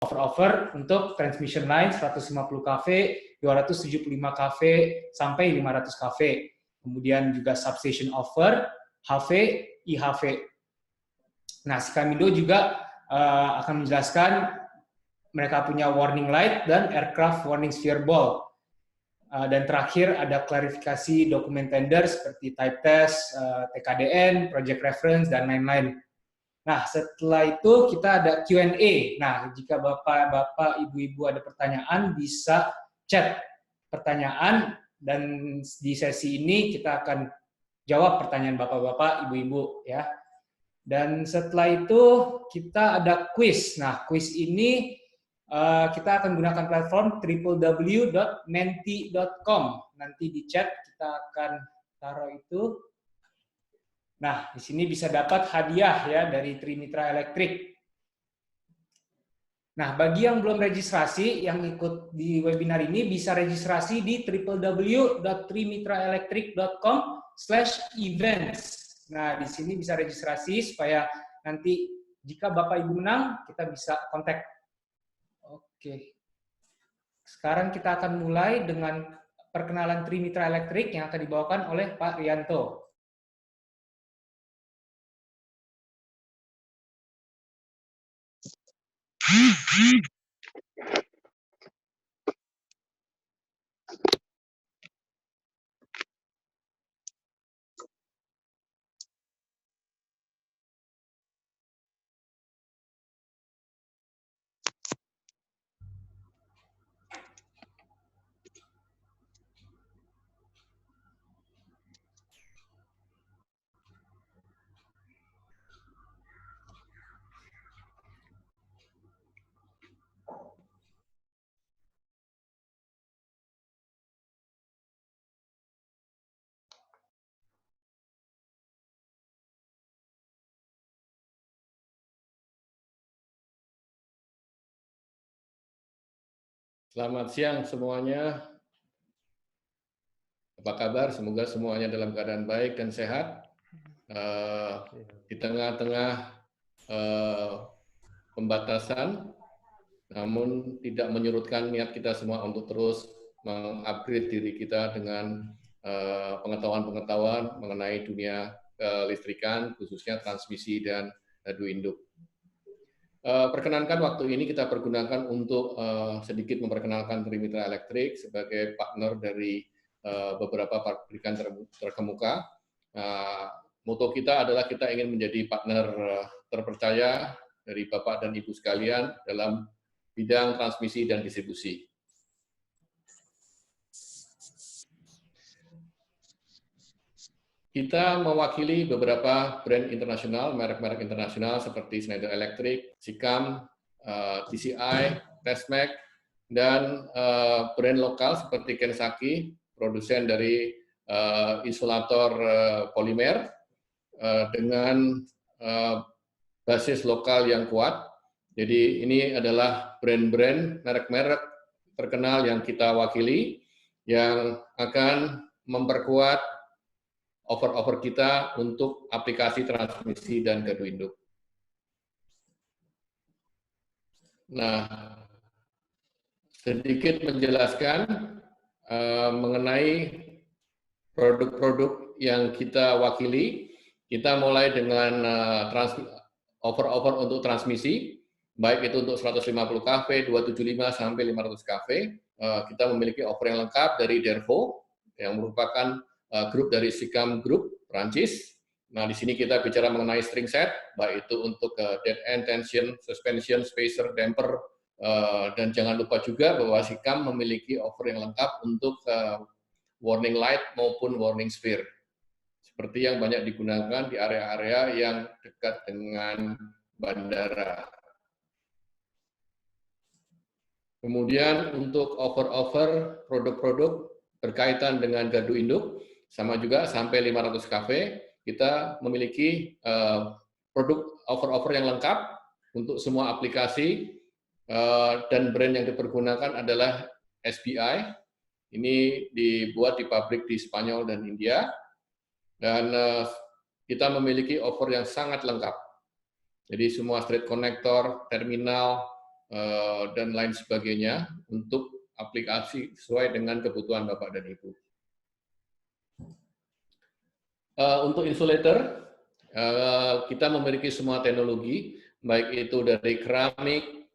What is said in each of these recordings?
offer untuk transmission line 150 kV, 275 kV, sampai 500 kV. Kemudian juga substation offer, HV, IHV. Nah, si Kamindo juga akan menjelaskan mereka punya warning light dan aircraft warning sphere ball. Dan terakhir ada klarifikasi dokumen tender seperti type test, TKDN, project reference, dan lain-lain. Nah, setelah itu kita ada Q&A. Nah, jika Bapak, Ibu-Ibu ada pertanyaan, bisa chat pertanyaan, dan di sesi ini kita akan jawab pertanyaan Bapak-Bapak, Ibu-Ibu, ya. Dan setelah itu kita ada quiz. Nah, quiz ini kita akan gunakan platform www.menti.com. Nanti di chat kita akan taruh itu. Nah, di sini bisa dapat hadiah ya dari Trimitra Electric. Nah, bagi yang belum registrasi, yang ikut di webinar ini bisa registrasi di www.trimitraelectric.com/events. Nah, di sini bisa registrasi supaya nanti jika Bapak Ibu menang, kita bisa kontak. Oke. Sekarang kita akan mulai dengan perkenalan Trimitra Electric yang akan dibawakan oleh Pak Rianto. Selamat siang semuanya. Apa kabar? Semoga semuanya dalam keadaan baik dan sehat. Di tengah-tengah pembatasan, namun tidak menyurutkan niat kita semua untuk terus mengupgrade diri kita dengan pengetahuan-pengetahuan mengenai dunia kelistrikan, khususnya transmisi dan dadu induk. Perkenankan waktu ini kita pergunakan untuk sedikit memperkenalkan Trimitra Electric sebagai partner dari beberapa pabrikan terkemuka. Moto kita adalah kita ingin menjadi partner terpercaya dari Bapak dan Ibu sekalian dalam bidang transmisi dan distribusi. Kita mewakili beberapa brand internasional, merek-merek internasional seperti Schneider Electric, Sikam, TCI, Tesmac, dan brand lokal seperti Kensaki, produsen dari insulator polimer dengan basis lokal yang kuat. Jadi ini adalah brand-brand, merek-merek terkenal yang kita wakili, yang akan memperkuat offer-offer kita untuk aplikasi transmisi dan dadu induk. Nah, sedikit menjelaskan mengenai produk-produk yang kita wakili. Kita mulai dengan offer-offer untuk transmisi, baik itu untuk 150 kV, 275 sampai 500 kV. Kita memiliki offer yang lengkap dari Dervo, yang merupakan grup dari Sikam Group, Prancis. Nah, di sini kita bicara mengenai string set, baik itu untuk dead end, tension, suspension, spacer, damper, dan jangan lupa juga bahwa Sikam memiliki offer yang lengkap untuk warning light maupun warning sphere, seperti yang banyak digunakan di area-area yang dekat dengan bandara. Kemudian untuk offer-offer produk-produk berkaitan dengan dadu induk, sama juga sampai 500 kV, kita memiliki produk offer-offer yang lengkap untuk semua aplikasi, dan brand yang dipergunakan adalah SBI. Ini dibuat di pabrik di Spanyol dan India, dan kita memiliki offer yang sangat lengkap. Jadi semua straight connector, terminal, dan lain sebagainya untuk aplikasi sesuai dengan kebutuhan Bapak dan Ibu. Untuk insulator, kita memiliki semua teknologi, baik itu dari keramik,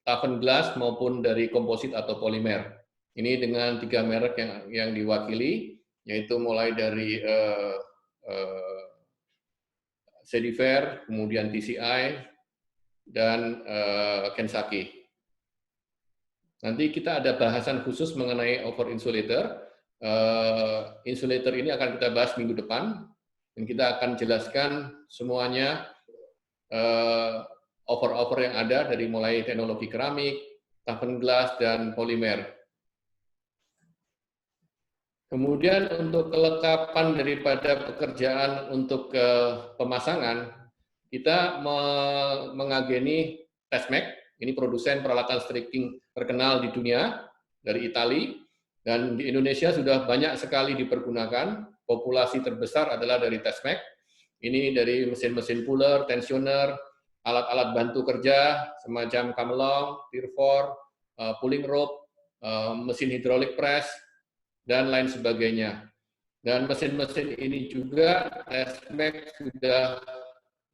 toughen glass, maupun dari komposit atau polimer. Ini dengan 3 merek yang diwakili, yaitu mulai dari Sediver, kemudian TCI, dan Kensaki. Nanti kita ada bahasan khusus mengenai over insulator. Insulator ini akan kita bahas minggu depan, dan kita akan jelaskan semuanya over-over yang ada dari mulai teknologi keramik, toughen glass, dan polimer. Kemudian untuk kelengkapan daripada pekerjaan untuk pemasangan, kita mengageni Tesmac, ini produsen peralatan striking terkenal di dunia, dari Italia, dan di Indonesia sudah banyak sekali dipergunakan. Populasi terbesar adalah dari Tesmac. Ini dari mesin-mesin puller, tensioner, alat-alat bantu kerja, semacam kamelong, tirfor, pulling rope, mesin hidrolik press, dan lain sebagainya. Dan mesin-mesin ini juga Tesmac sudah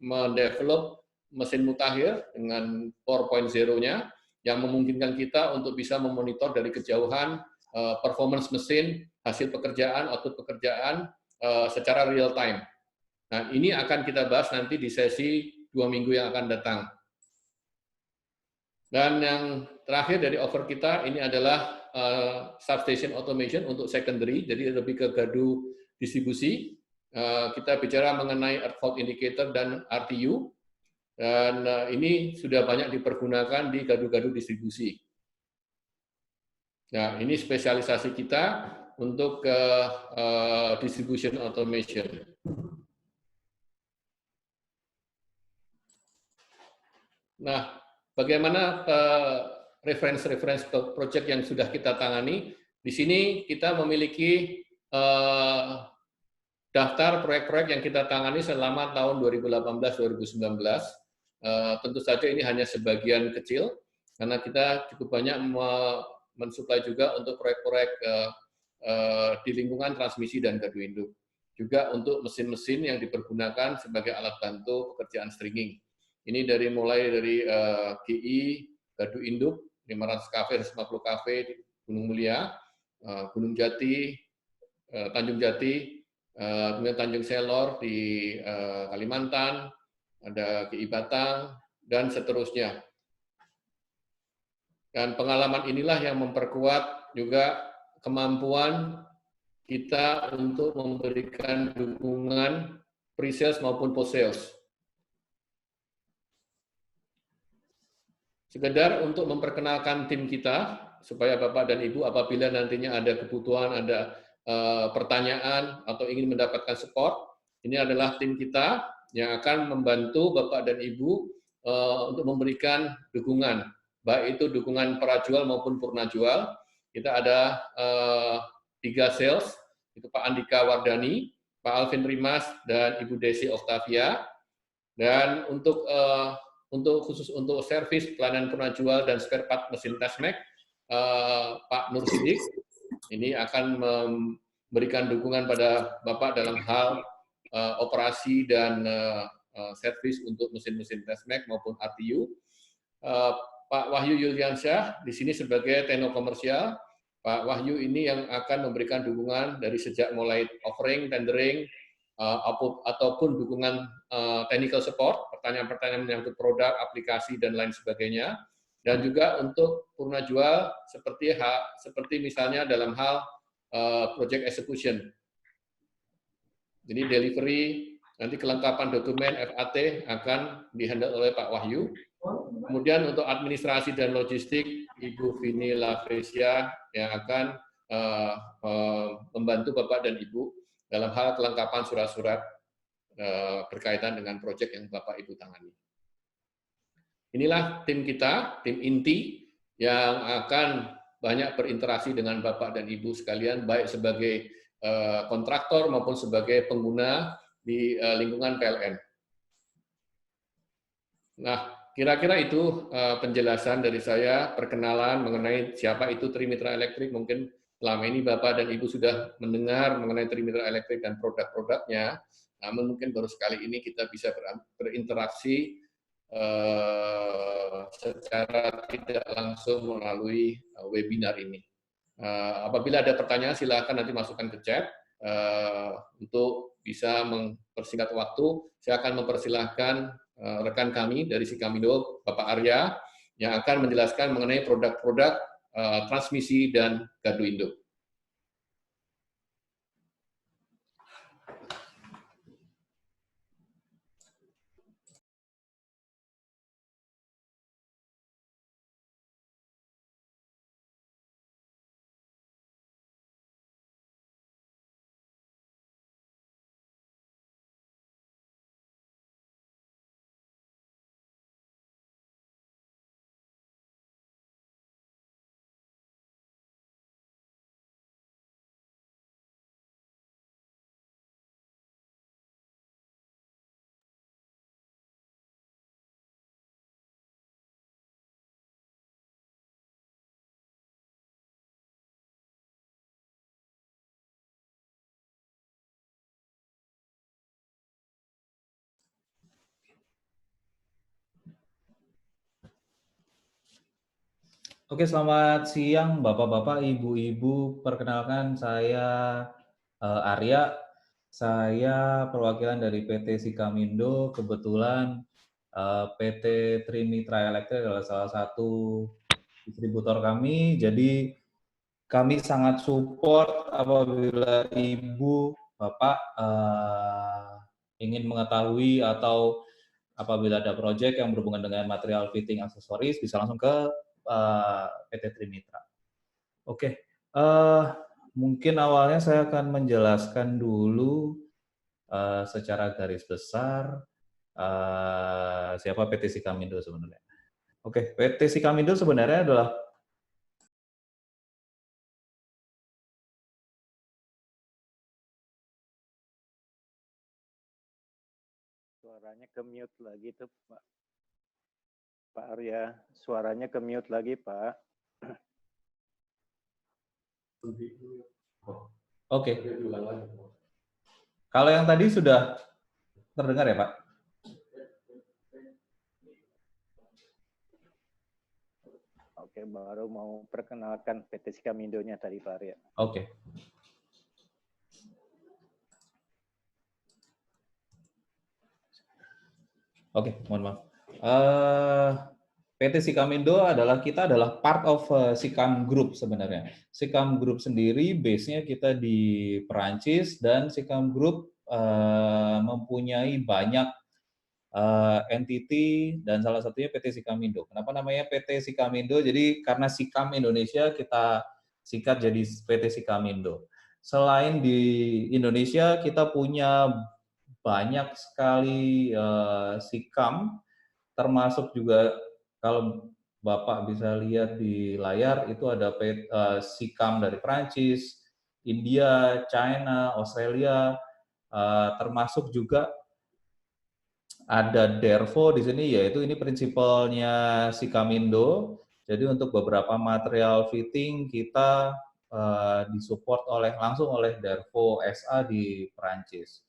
mendevelop mesin mutakhir dengan 4.0-nya yang memungkinkan kita untuk bisa memonitor dari kejauhan performance mesin, hasil pekerjaan, output pekerjaan secara real time. Nah, ini akan kita bahas nanti di sesi 2 minggu yang akan datang. Dan yang terakhir dari offer kita ini adalah substation automation untuk secondary, jadi lebih ke gardu distribusi. Kita bicara mengenai earth fault indicator dan RTU, dan ini sudah banyak dipergunakan di gardu-gardu distribusi. Nah, ini spesialisasi kita untuk distribution automation. Nah, bagaimana referensi project yang sudah kita tangani? Di sini kita memiliki daftar proyek-proyek yang kita tangani selama tahun 2018-2019. Tentu saja ini hanya sebagian kecil, karena kita cukup banyak mensuplai juga untuk proyek-proyek di lingkungan transmisi dan gardu induk. Juga untuk mesin-mesin yang dipergunakan sebagai alat bantu pekerjaan stringing. Ini mulai dari GI, gardu induk, 500 kV, 150 kV di Gunung Mulia, Gunung Jati, Tanjung Jati, kemudian Tanjung Selor di Kalimantan, ada GI Batang, dan seterusnya. Dan pengalaman inilah yang memperkuat juga kemampuan kita untuk memberikan dukungan pre-sales maupun post-sales. Sekedar untuk memperkenalkan tim kita, supaya Bapak dan Ibu apabila nantinya ada kebutuhan, ada pertanyaan, atau ingin mendapatkan support, ini adalah tim kita yang akan membantu Bapak dan Ibu untuk memberikan dukungan, baik itu dukungan prajual maupun purnajual. Kita ada 3 sales, itu Pak Andika Wardani, Pak Alvin Rimas, dan Ibu Desi Octavia. Dan khusus untuk servis, pelayanan purnajual, dan spare part mesin Tesmac, Pak Nur Sidik ini akan memberikan dukungan pada Bapak dalam hal operasi dan servis untuk mesin-mesin Tesmac maupun RTU. Pak Wahyu Yuliansyah di sini sebagai tekno komersial. Pak Wahyu ini yang akan memberikan dukungan dari sejak mulai offering, tendering, ataupun dukungan technical support, pertanyaan-pertanyaan menyangkut produk, aplikasi, dan lain sebagainya. Dan juga untuk purnajual seperti misalnya dalam hal project execution. Jadi delivery, nanti kelengkapan dokumen FAT akan dihandle oleh Pak Wahyu. Kemudian untuk administrasi dan logistik, Ibu Vini Lavresia yang akan membantu Bapak dan Ibu dalam hal kelengkapan surat-surat berkaitan dengan proyek yang Bapak Ibu tangani. Inilah tim kita, tim inti yang akan banyak berinteraksi dengan Bapak dan Ibu sekalian, baik sebagai kontraktor maupun sebagai pengguna di lingkungan PLN. Nah, kira-kira itu penjelasan dari saya, perkenalan mengenai siapa itu Trimitra Elektrik. Mungkin selama ini Bapak dan Ibu sudah mendengar mengenai Trimitra Elektrik dan produk-produknya, namun mungkin baru sekali ini kita bisa berinteraksi secara tidak langsung melalui webinar ini. Apabila ada pertanyaan, silakan nanti masukkan ke chat. Untuk bisa mempersingkat waktu, saya akan mempersilahkan rekan kami dari Sikamindo, Bapak Arya, yang akan menjelaskan mengenai produk-produk transmisi dan gardu induk. Oke, selamat siang Bapak-Bapak, Ibu-Ibu. Perkenalkan saya Arya. Saya perwakilan dari PT Sikamindo. Kebetulan PT Trimitra Elektrik adalah salah satu distributor kami. Jadi kami sangat support apabila Ibu, Bapak ingin mengetahui atau apabila ada proyek yang berhubungan dengan material fitting aksesoris, bisa langsung ke PT Trimitra. Oke, mungkin awalnya saya akan menjelaskan dulu secara garis besar siapa PT Sikamindo sebenarnya. Oke, PT Sikamindo sebenarnya adalah Suaranya ke-mute lagi tuh, Pak. Pak Arya, suaranya ke-mute lagi, Pak. Oke. Kalau yang tadi sudah terdengar ya, Pak? Oke, baru mau perkenalkan PT Sikamindo-nya tadi, Pak Arya. Oke. Oke, mohon maaf. PT Sikamindo adalah part of Sikam Group sebenarnya. Sikam Group sendiri base-nya kita di Perancis dan Sikam Group mempunyai banyak entity dan salah satunya PT Sikamindo. Kenapa namanya PT Sikamindo? Jadi karena Sikam Indonesia kita singkat jadi PT Sikamindo. Selain di Indonesia kita punya banyak sekali Sikam, termasuk juga kalau Bapak bisa lihat di layar itu ada Sikam dari Prancis, India, China, Australia, termasuk juga ada Dervo di sini, yaitu ini prinsipalnya Sikamindo. Jadi untuk beberapa material fitting kita disupport langsung oleh Dervo SA di Prancis.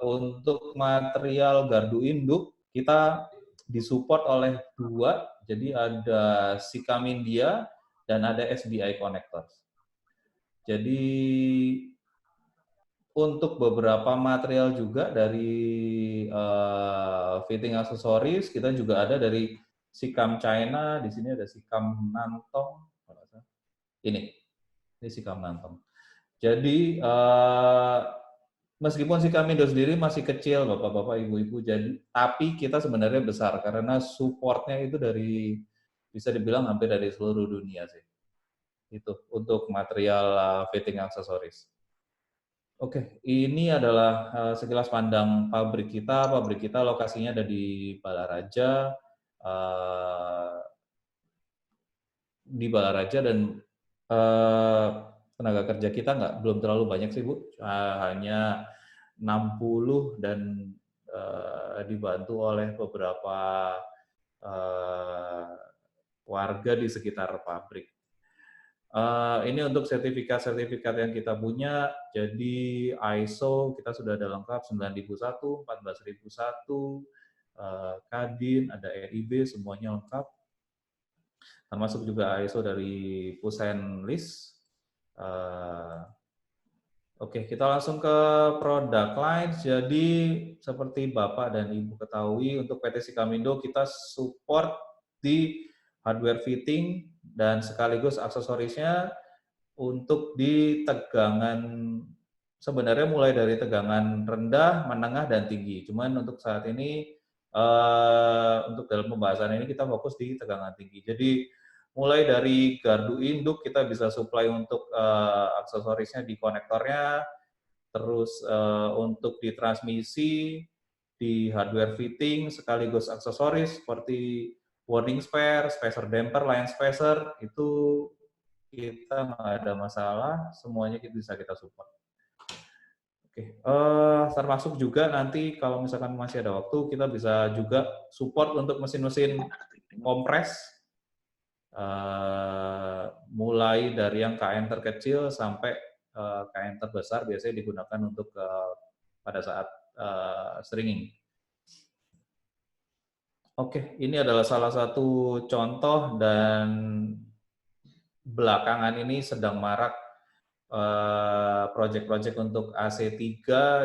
Untuk material gardu induk kita disupport oleh dua, jadi ada Sikam India dan ada SBI Connectors. Jadi untuk beberapa material juga dari fitting aksesoris kita juga ada dari Sikam China, di sini ada Sikam Nantong, ini Sikam Nantong. Jadi meskipun Sikamindo sendiri masih kecil, Bapak-bapak, Ibu-ibu, tapi kita sebenarnya besar karena supportnya itu bisa dibilang hampir dari seluruh dunia sih. Itu untuk material fitting aksesoris. Oke, ini adalah sekilas pandang pabrik kita. Pabrik kita lokasinya ada di Balaraja, dan tenaga kerja kita belum terlalu banyak sih Bu, hanya 60 dan dibantu oleh beberapa warga di sekitar pabrik. Ini untuk sertifikat-sertifikat yang kita punya, jadi ISO kita sudah ada lengkap, 9001, 14001, Kadin, ada RIB, semuanya lengkap. Termasuk juga ISO dari Pusenlis. Oke, kita langsung ke product lines. Jadi seperti Bapak dan Ibu ketahui, untuk PT Sikamindo kita support di hardware fitting dan sekaligus aksesorisnya untuk di tegangan, sebenarnya mulai dari tegangan rendah, menengah, dan tinggi. Cuman untuk saat ini, untuk dalam pembahasan ini kita fokus di tegangan tinggi. Jadi mulai dari gardu induk kita bisa supply untuk aksesorisnya di konektornya, terus untuk di transmisi, di hardware fitting, sekaligus aksesoris seperti warning spare, spacer damper, line spacer, itu kita nggak ada masalah, semuanya bisa kita support. Oke, termasuk juga nanti kalau misalkan masih ada waktu, kita bisa juga support untuk mesin-mesin kompres, mulai dari yang KN terkecil sampai KN terbesar, biasanya digunakan untuk pada saat stringing. Oke, ini adalah salah satu contoh, dan belakangan ini sedang marak project-project untuk AC3,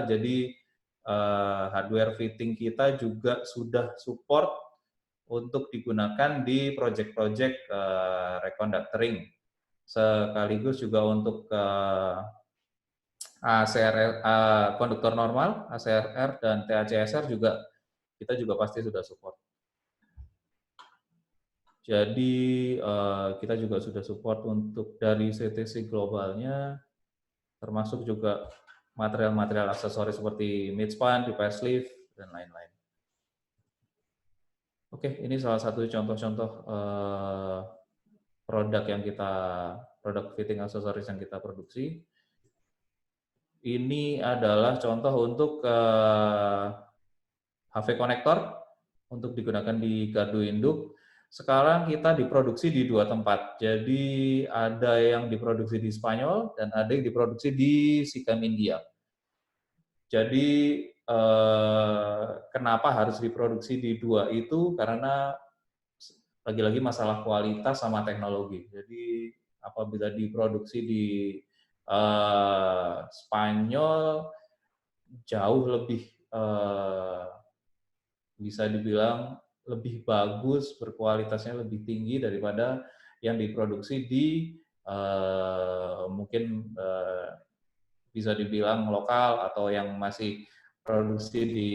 jadi hardware fitting kita juga sudah support untuk digunakan di project-project reconductoring, sekaligus juga untuk ACRR, konduktor normal, ACRR dan TACSR juga kita juga pasti sudah support. Jadi kita juga sudah support untuk dari CTC globalnya, termasuk juga material-material aksesoris seperti midspan, repair sleeve, dan lain-lain. Oke, ini salah satu contoh-contoh produk fitting aksesoris yang kita produksi. Ini adalah contoh untuk HV konektor untuk digunakan di gardu induk. Sekarang kita diproduksi di 2 tempat. Jadi ada yang diproduksi di Spanyol dan ada yang diproduksi di Sikam, India. Jadi kenapa harus diproduksi di 2 itu? Karena lagi-lagi masalah kualitas sama teknologi. Jadi apabila diproduksi di Spanyol jauh lebih bisa dibilang lebih bagus, berkualitasnya lebih tinggi daripada yang diproduksi di mungkin bisa dibilang lokal atau yang masih produksi di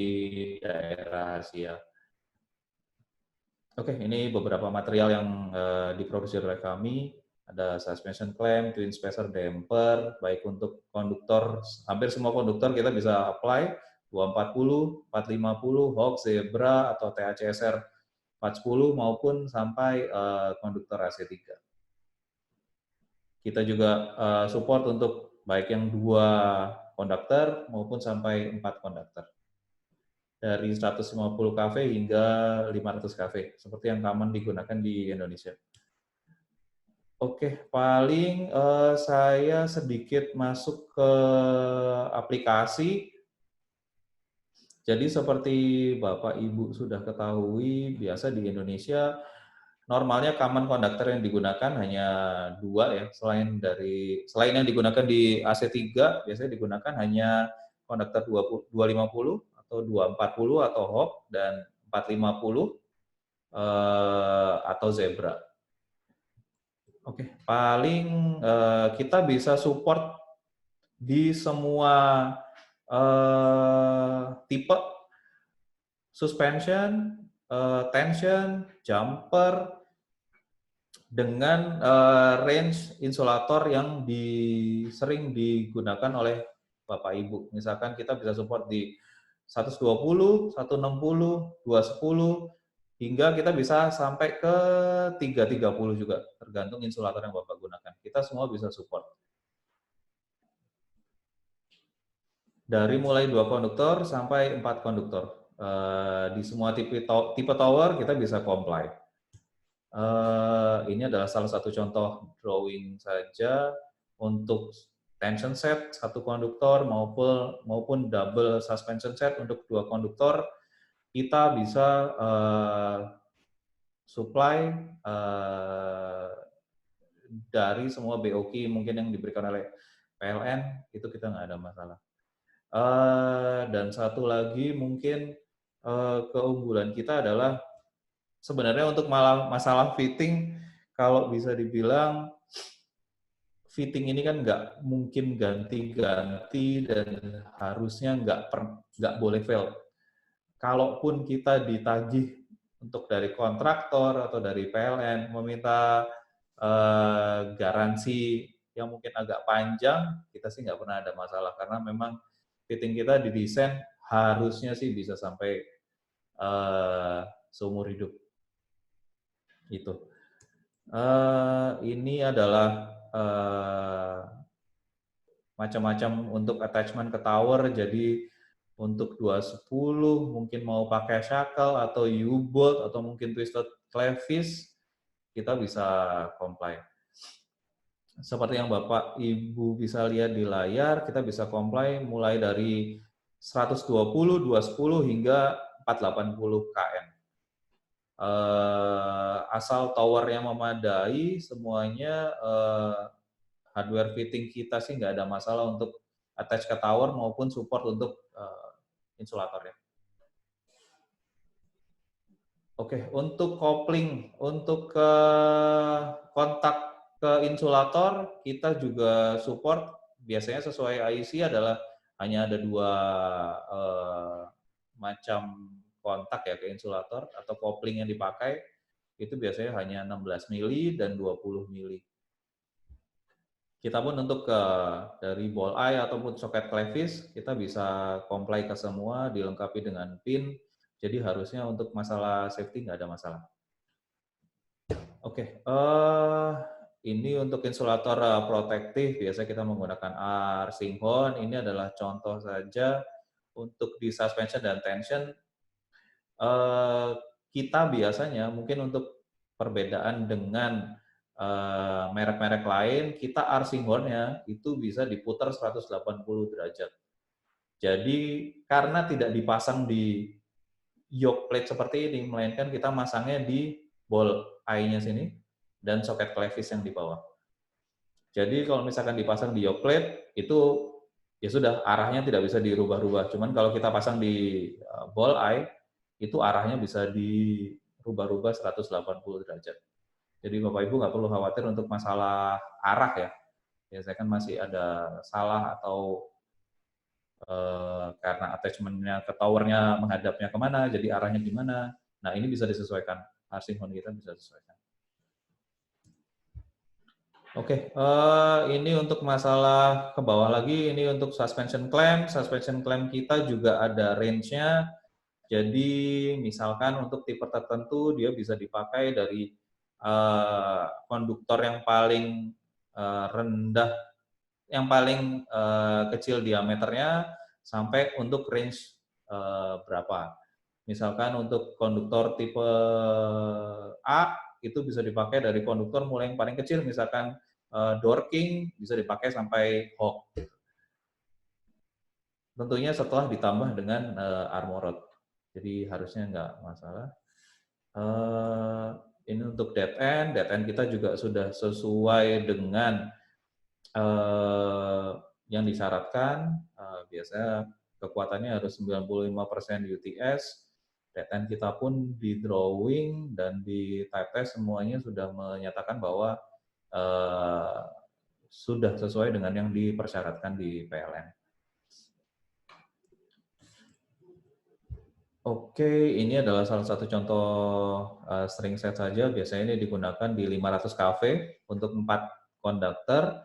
daerah Asia. Oke, ini beberapa material yang diproduksi oleh kami. Ada suspension clamp, twin spacer damper, baik untuk konduktor, hampir semua konduktor kita bisa apply, 240, 450, Hawk, Zebra, atau TACSR 410, maupun sampai konduktor AC3. Kita juga support untuk baik yang 2 konduktor maupun sampai 4 konduktor. Dari 150 kV hingga 500 kV, seperti yang common digunakan di Indonesia. Oke, paling saya sedikit masuk ke aplikasi. Jadi seperti Bapak Ibu sudah ketahui, biasa di Indonesia normalnya common konduktor yang digunakan hanya 2 ya, selain yang digunakan di AC3 biasanya digunakan hanya konduktor 250 atau 240 atau Hawk, dan 450 atau Zebra. Oke, paling kita bisa support di semua tipe suspension, tension, jumper, dengan range insulator yang sering digunakan oleh Bapak Ibu. Misalkan kita bisa support di 120, 160, 210, hingga kita bisa sampai ke 330 juga, tergantung insulator yang Bapak gunakan. Kita semua bisa support. Dari mulai 2 konduktor sampai 4 konduktor. Di semua tipe tower kita bisa comply. Ini adalah salah satu contoh drawing saja untuk tension set satu konduktor maupun double suspension set untuk 2 konduktor. Kita bisa supply dari semua BOQ mungkin yang diberikan oleh PLN, itu kita nggak ada masalah. Dan satu lagi mungkin keunggulan kita adalah sebenarnya untuk masalah fitting, kalau bisa dibilang fitting ini kan nggak mungkin ganti-ganti dan harusnya nggak boleh fail. Kalaupun kita ditagih untuk dari kontraktor atau dari PLN meminta garansi yang mungkin agak panjang, kita sih nggak pernah ada masalah karena memang fitting kita didesain harusnya sih bisa sampai seumur hidup. Itu. Ini adalah macam-macam untuk attachment ke tower. Jadi untuk 210 mungkin mau pakai shackle atau U-bolt atau mungkin twisted clevis, kita bisa comply. Seperti yang Bapak Ibu bisa lihat di layar, kita bisa comply mulai dari 120, 210 hingga 480 kN. Asal towernya memadai, semuanya hardware fitting kita sih nggak ada masalah untuk attach ke tower maupun support untuk insulatornya. Oke, untuk kopling, untuk kontak ke insulator, kita juga support, biasanya sesuai IEC adalah hanya ada 2 macam kontak ya ke insulator, atau kopling yang dipakai, itu biasanya hanya 16 mili dan 20 mili. Kita pun untuk dari ball eye ataupun soket clevis, kita bisa comply ke semua, dilengkapi dengan pin, jadi harusnya untuk masalah safety nggak ada masalah. Oke, ini untuk insulator protektif, biasa kita menggunakan R-Singhorn. Ini adalah contoh saja untuk di suspension dan tension. Kita biasanya mungkin untuk perbedaan dengan merek-merek lain, kita R-Singhorn-nya itu bisa diputar 180 derajat. Jadi karena tidak dipasang di yoke plate seperti ini, melainkan kita masangnya di ball eye-nya sini dan soket clevis yang di bawah. Jadi kalau misalkan dipasang di yoke plate, itu ya sudah arahnya tidak bisa dirubah-rubah. Cuman kalau kita pasang di ball eye, itu arahnya bisa dirubah-rubah 180 derajat. Jadi Bapak Ibu nggak perlu khawatir untuk masalah arah ya. Biasanya kan masih ada salah atau karena attachment-nya ke tower-nya menghadapnya kemana, jadi arahnya gimana. Nah ini bisa disesuaikan. R-Singhorn kita bisa disesuaikan. Oke, ini untuk masalah ke bawah lagi, ini untuk suspension clamp. Suspension clamp kita juga ada range-nya. Jadi misalkan untuk tipe tertentu dia bisa dipakai dari konduktor yang paling rendah, yang paling kecil diameternya sampai untuk range berapa. Misalkan untuk konduktor tipe A itu bisa dipakai dari konduktor mulai yang paling kecil, misalkan Dorking bisa dipakai sampai Hawk. Tentunya setelah ditambah dengan armor rod. Jadi harusnya nggak masalah. Ini untuk dead end kita juga sudah sesuai dengan yang disyaratkan. Biasanya kekuatannya harus 95% UTS. Dead end kita pun di drawing dan di type test semuanya sudah menyatakan bahwa sudah sesuai dengan yang dipersyaratkan di PLN. Oke, ini adalah salah satu contoh string set saja. Biasanya ini digunakan di 500 kV untuk 4 konduktor.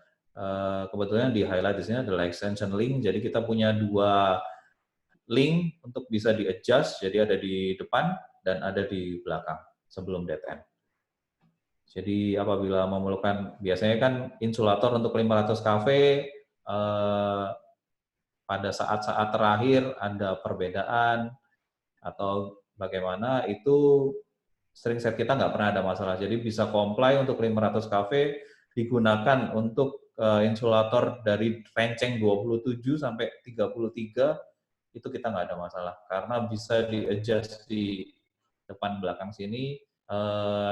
Kebetulan di highlight di sini adalah extension link. Jadi kita punya 2 link untuk bisa di-adjust. Jadi ada di depan dan ada di belakang sebelum dead end. Jadi apabila memerlukan, biasanya kan insulator untuk 500 kV pada saat-saat terakhir ada perbedaan, atau bagaimana, itu string set kita nggak pernah ada masalah. Jadi bisa comply untuk 500 kV, digunakan untuk insulator dari renceng 27 sampai 33, itu kita nggak ada masalah. Karena bisa di-adjust di depan belakang sini,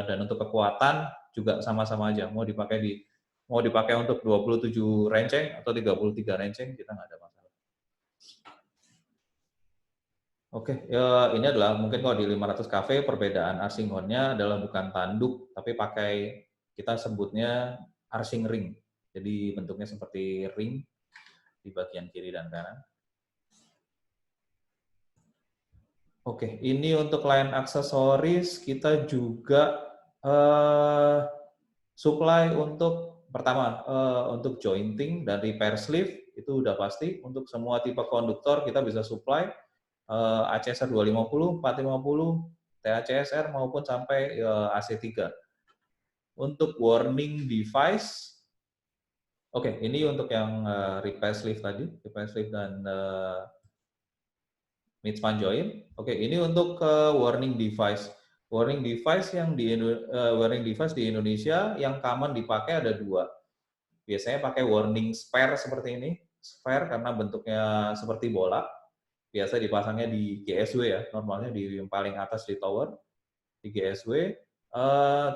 dan untuk kekuatan juga sama-sama aja. Mau dipakai untuk 27 renceng atau 33 renceng, kita nggak ada masalah. Oke, ya ini adalah mungkin kalau di 500 kV perbedaan arcing horn-nya adalah bukan tanduk, tapi pakai, kita sebutnya arcing ring. Jadi bentuknya seperti ring di bagian kiri dan kanan. Oke, ini untuk line aksesoris kita juga supply untuk pertama untuk jointing dan repair sleeve itu udah pasti. Untuk semua tipe konduktor kita bisa supply. ACSR 250, 450, THCSR maupun sampai AC3. Untuk warning device, oke, ini untuk yang repair sleeve tadi, repair sleeve dan mid span joint. Oke, ini untuk warning device. Warning device yang warning device di Indonesia yang common dipakai ada 2. Biasanya pakai warning spare seperti ini, spare karena bentuknya seperti bola. Biasa dipasangnya di GSW ya, normalnya di yang paling atas di tower, di GSW.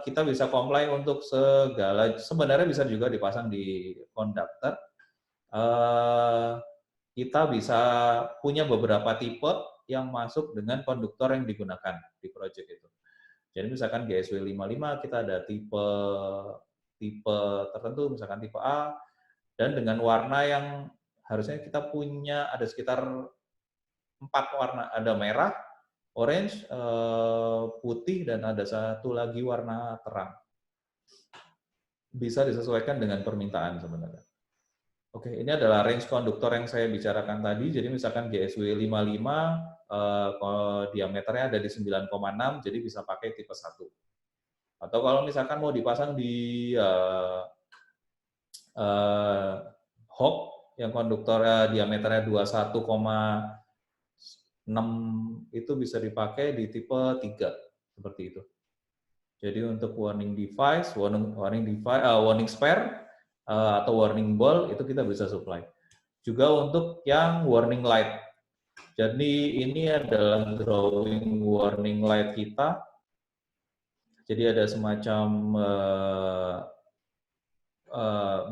Kita bisa comply untuk segala, sebenarnya bisa juga dipasang di konduktor. Kita bisa punya beberapa tipe yang masuk dengan konduktor yang digunakan di project itu. Jadi misalkan GSW 55 kita ada tipe tertentu, misalkan tipe A, dan dengan warna yang harusnya kita punya ada sekitar 4 warna, ada merah, orange, putih, dan ada satu lagi warna terang. Bisa disesuaikan dengan permintaan sebenarnya. Oke, ini adalah range konduktor yang saya bicarakan tadi. Jadi misalkan GSW 55, diameternya ada di 9,6, jadi bisa pakai tipe 1. Atau kalau misalkan mau dipasang di hop, yang konduktor diameternya 21,6, itu bisa dipakai di tipe 3 seperti itu. Jadi untuk warning device, warning spare atau warning ball itu kita bisa supply. Juga untuk yang warning light. Jadi ini adalah drawing warning light kita. Jadi ada semacam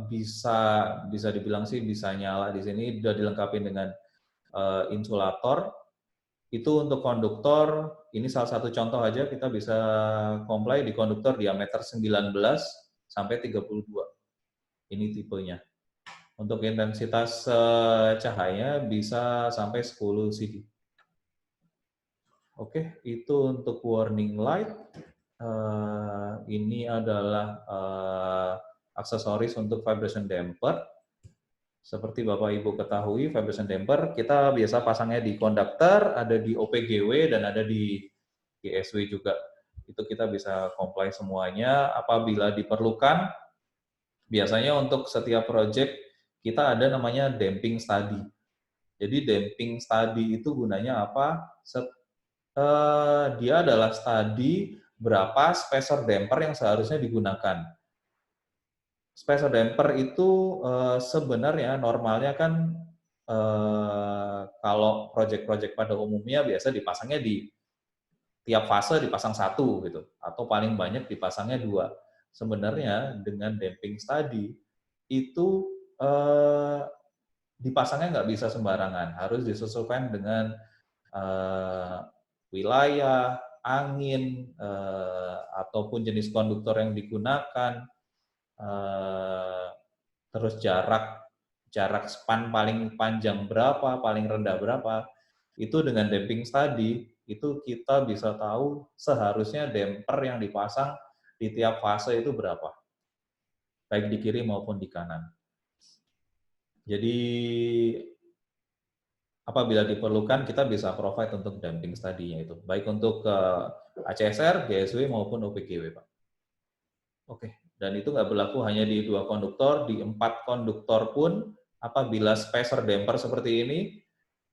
bisa dibilang sih bisa nyala di sini, sudah dilengkapi dengan insulator. Itu untuk konduktor, ini salah satu contoh aja, kita bisa comply di konduktor diameter 19 sampai 32. Ini tipenya. Untuk intensitas cahaya bisa sampai 10 CD. Oke, itu untuk warning light. Ini adalah aksesoris untuk vibration damper. Seperti Bapak Ibu ketahui, vibration damper kita biasa pasangnya di konduktor, ada di OPGW, dan ada di GSW juga. Itu kita bisa comply semuanya apabila diperlukan. Biasanya untuk setiap project kita ada namanya damping study. Jadi damping study itu gunanya apa? Dia adalah study berapa spacer damper yang seharusnya digunakan. Spacer damper itu sebenarnya normalnya kan kalau project-project pada umumnya biasa dipasangnya di tiap fase dipasang 1 gitu, atau paling banyak dipasangnya 2. Sebenarnya dengan damping study itu dipasangnya nggak bisa sembarangan, harus disesuaikan dengan wilayah, angin, ataupun jenis konduktor yang digunakan. Terus jarak span paling panjang berapa, paling rendah berapa, itu dengan damping study, itu kita bisa tahu seharusnya damper yang dipasang di tiap fase itu berapa, baik di kiri maupun di kanan. Jadi apabila diperlukan kita bisa provide untuk damping study-nya itu, baik untuk ACSR, GSW maupun OPGW, Pak. Oke. Dan itu nggak berlaku hanya di 2 konduktor, di 4 konduktor pun apabila spacer damper seperti ini,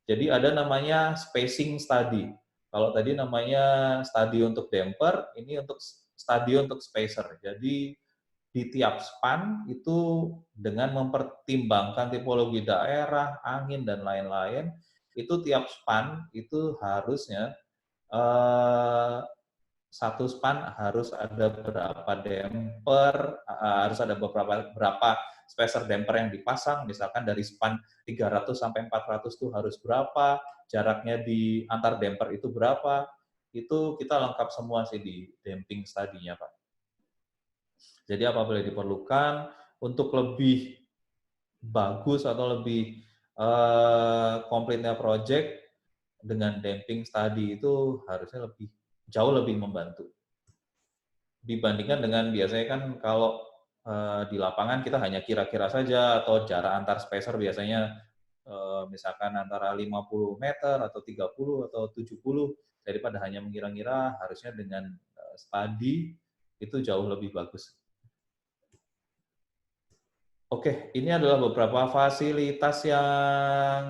jadi ada namanya spacing study. Kalau tadi namanya study untuk damper, ini untuk study untuk spacer. Jadi di tiap span itu dengan mempertimbangkan tipologi daerah, angin, dan lain-lain, itu tiap span itu harusnya satu span harus ada berapa damper, harus ada berapa spacer damper yang dipasang, misalkan dari span 300 sampai 400 itu harus berapa, jaraknya di antar damper itu berapa, itu kita lengkap semua sih di damping study-nya, Pak. Jadi apabila diperlukan untuk lebih bagus atau lebih komplitnya project dengan damping study itu harusnya jauh lebih membantu dibandingkan dengan biasanya kan kalau di lapangan kita hanya kira-kira saja atau jarak antar spacer biasanya misalkan antara 50 meter atau 30 atau 70 daripada hanya mengira-ngira harusnya dengan study itu jauh lebih bagus. Oke, ini adalah beberapa fasilitas yang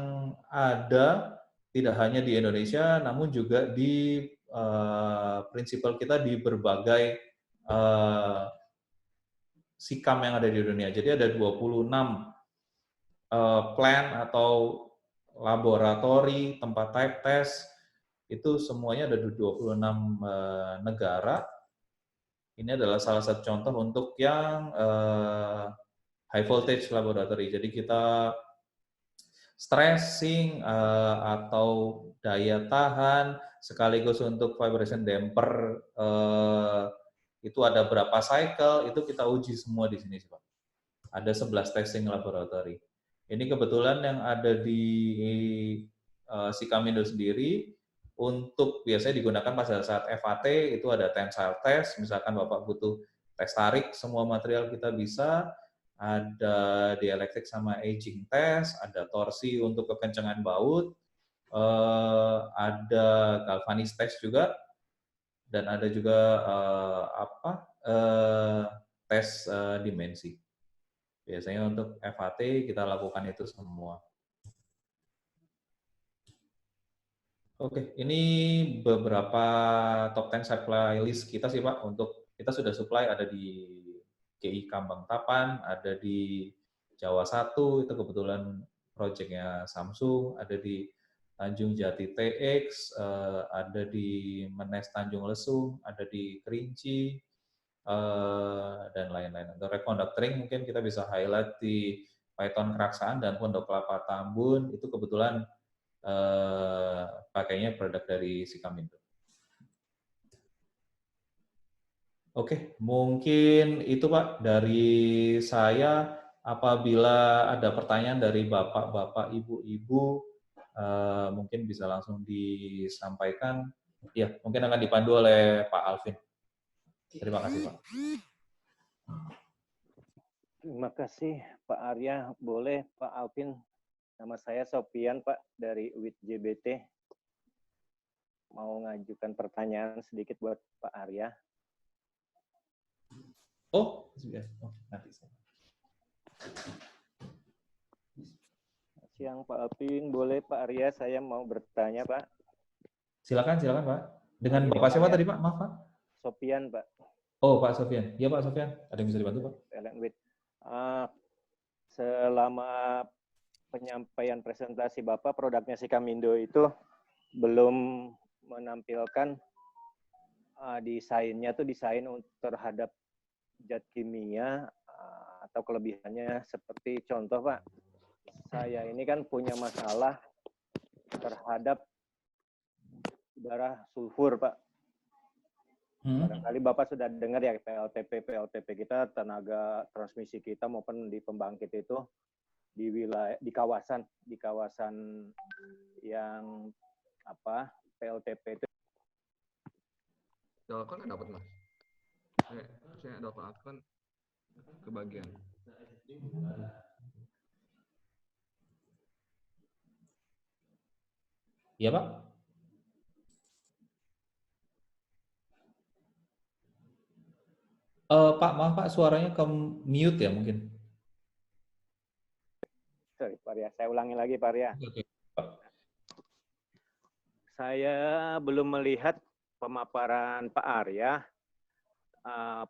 ada tidak hanya di Indonesia namun juga di prinsipal kita di berbagai SIKAM yang ada di dunia. Jadi ada 26 plan atau laboratori, tempat type test, itu semuanya ada di 26 negara. Ini adalah salah satu contoh untuk yang high voltage laboratory. Jadi kita stressing atau daya tahan, sekaligus untuk vibration damper itu ada berapa cycle, itu kita uji semua di sini, Pak. Ada 11 testing laboratory. Ini kebetulan yang ada di Sikamindo sendiri, untuk biasanya digunakan pada saat FAT, itu ada tensile test, misalkan Bapak butuh tes tarik, semua material kita bisa, ada dielektrik sama aging test, ada torsi untuk kekencangan baut, ada galvanis test juga, dan ada juga tes dimensi. Biasanya untuk FAT kita lakukan itu semua. Oke, ini beberapa top 10 supply list kita sih Pak. Untuk kita sudah supply ada di GI Kambang Tapan, ada di Jawa 1, itu kebetulan projectnya Samsung, ada di Tanjung Jati TX, ada di Menes Tanjung Lesung, ada di Kerinci, dan lain-lain. Untuk reconductoring mungkin kita bisa highlight di Python Keraksaan dan Pondok Kelapa Tambun, itu kebetulan pakainya produk dari Sikamindo. Oke, mungkin itu Pak dari saya. Apabila ada pertanyaan dari Bapak-Bapak, Ibu-Ibu, mungkin bisa langsung disampaikan. Ya, mungkin akan dipandu oleh Pak Alvin. Terima kasih Pak. Terima kasih Pak Arya. Boleh Pak Alvin? Nama saya Sofian Pak dari UIT JBT. Mau ngajukan pertanyaan sedikit buat Pak Arya. Oh, nanti. Siang Pak Alvin, boleh Pak Arya saya mau bertanya Pak? Silakan Pak. Dengan Bapak siapa tadi Pak? Maaf Pak. Sofian Pak. Oh Pak Sofian. Iya Pak Sofian. Ada yang bisa dibantu Pak? Selama penyampaian presentasi Bapak, produknya Sikamindo itu belum menampilkan desainnya tuh desain terhadap zat kimia atau kelebihannya seperti contoh Pak, saya ini kan punya masalah terhadap udara sulfur Pak. Barangkali Bapak sudah dengar ya PLTP kita, tenaga transmisi kita maupun di pembangkit itu di wilayah di kawasan yang apa PLTP itu. Dalkon dapat Mas. Saya Dalkon kebagian. Iya Pak. Pak, maaf Pak, suaranya ke mute ya mungkin. Sorry Pak Arya, saya ulangi lagi Pak Arya. Saya belum melihat pemaparan Pak Arya.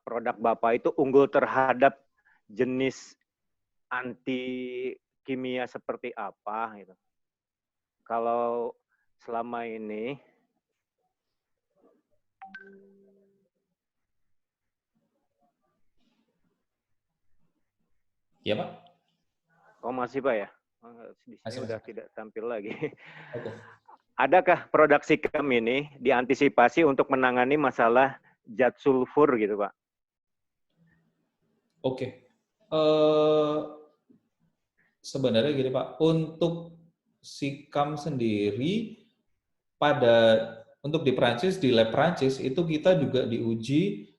Produk Bapak itu unggul terhadap jenis anti kimia seperti apa gitu. Kalau selama ini Ya Pak? masih Pak ya? Di sini Masih. udah tidak tampil lagi. Oke. Adakah produk Sikam ini diantisipasi untuk menangani masalah zat sulfur gitu Pak? Oke. Sebenarnya gini Pak, untuk Sikam sendiri untuk di Prancis, di lab Prancis itu kita juga diuji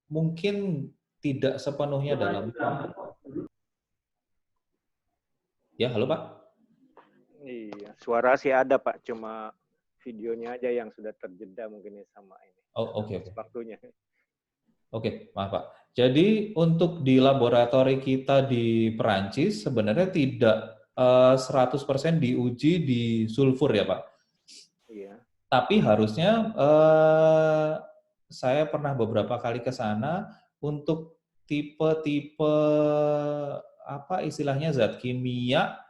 mungkin tidak sepenuhnya dalam. Ya, halo Pak. Iya, suara sih ada Pak, cuma videonya aja yang sudah terjeda mungkin sama ini. Oh, oke. Waktunya. Oke, maaf Pak. Jadi untuk di laboratori kita di Perancis sebenarnya tidak 100% diuji di sulfur ya Pak. Iya. Tapi harusnya saya pernah beberapa kali ke sana untuk tipe-tipe apa istilahnya zat kimia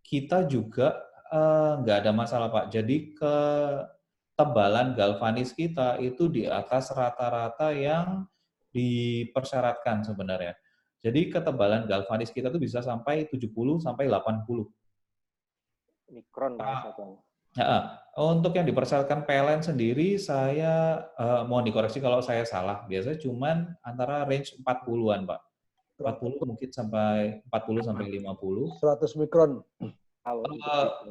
kita juga nggak ada masalah Pak. Jadi ketebalan galvanis kita itu di atas rata-rata yang dipersyaratkan sebenarnya. Jadi ketebalan galvanis kita itu bisa sampai 70 sampai 80 mikron satu. Ya, untuk yang dipersyaratkan PLN sendiri saya mohon dikoreksi kalau saya salah. Biasanya cuman antara range 40-an, Pak. 40 mungkin sampai 40 sampai 50. 100 mikron.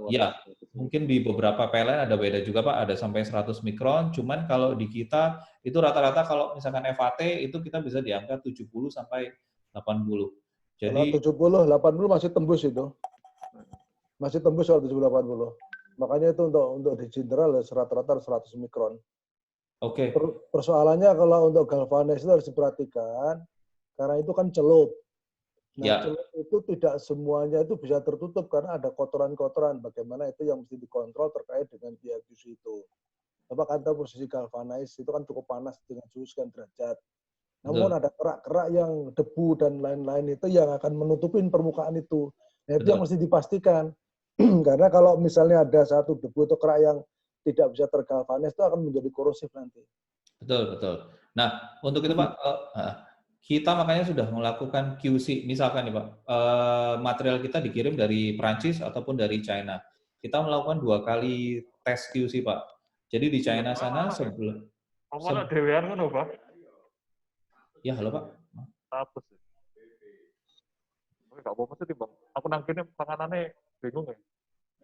Ya, mungkin di beberapa PLN ada beda juga Pak, ada sampai 100 mikron, cuman kalau di kita itu rata-rata kalau misalkan FAT itu kita bisa di angka 70 sampai 80. Jadi 70, 80 masih tembus itu. Masih tembus soal 70, 80. Makanya itu untuk di general rata-rata 100 mikron. Oke. Persoalannya kalau untuk galvanis itu harus diperhatikan, karena itu kan celup. Nah, ya. celup itu tidak semuanya itu bisa tertutup karena ada kotoran-kotoran. Bagaimana itu yang mesti dikontrol terkait dengan QC itu. Bapak kan tahu posisi galvanis itu kan cukup panas dengan suhu sekian derajat. Namun ada kerak-kerak yang debu dan lain-lain itu yang akan menutupin permukaan itu. Nah, itu yang mesti dipastikan. Karena kalau misalnya ada satu debu atau kerak yang tidak bisa tergalvanis itu akan menjadi korosif nanti. Betul. Nah, untuk itu Pak, kita makanya sudah melakukan QC. Misalkan nih Pak, material kita dikirim dari Prancis ataupun dari China. Kita melakukan 2 kali tes QC Pak. Jadi di China sana sebelum... Apa dewean kan Pak? Ya, halo Pak. Apa sih? Oke, gak apa-apa sih Bang. Aku nangkene panganane bingung ya.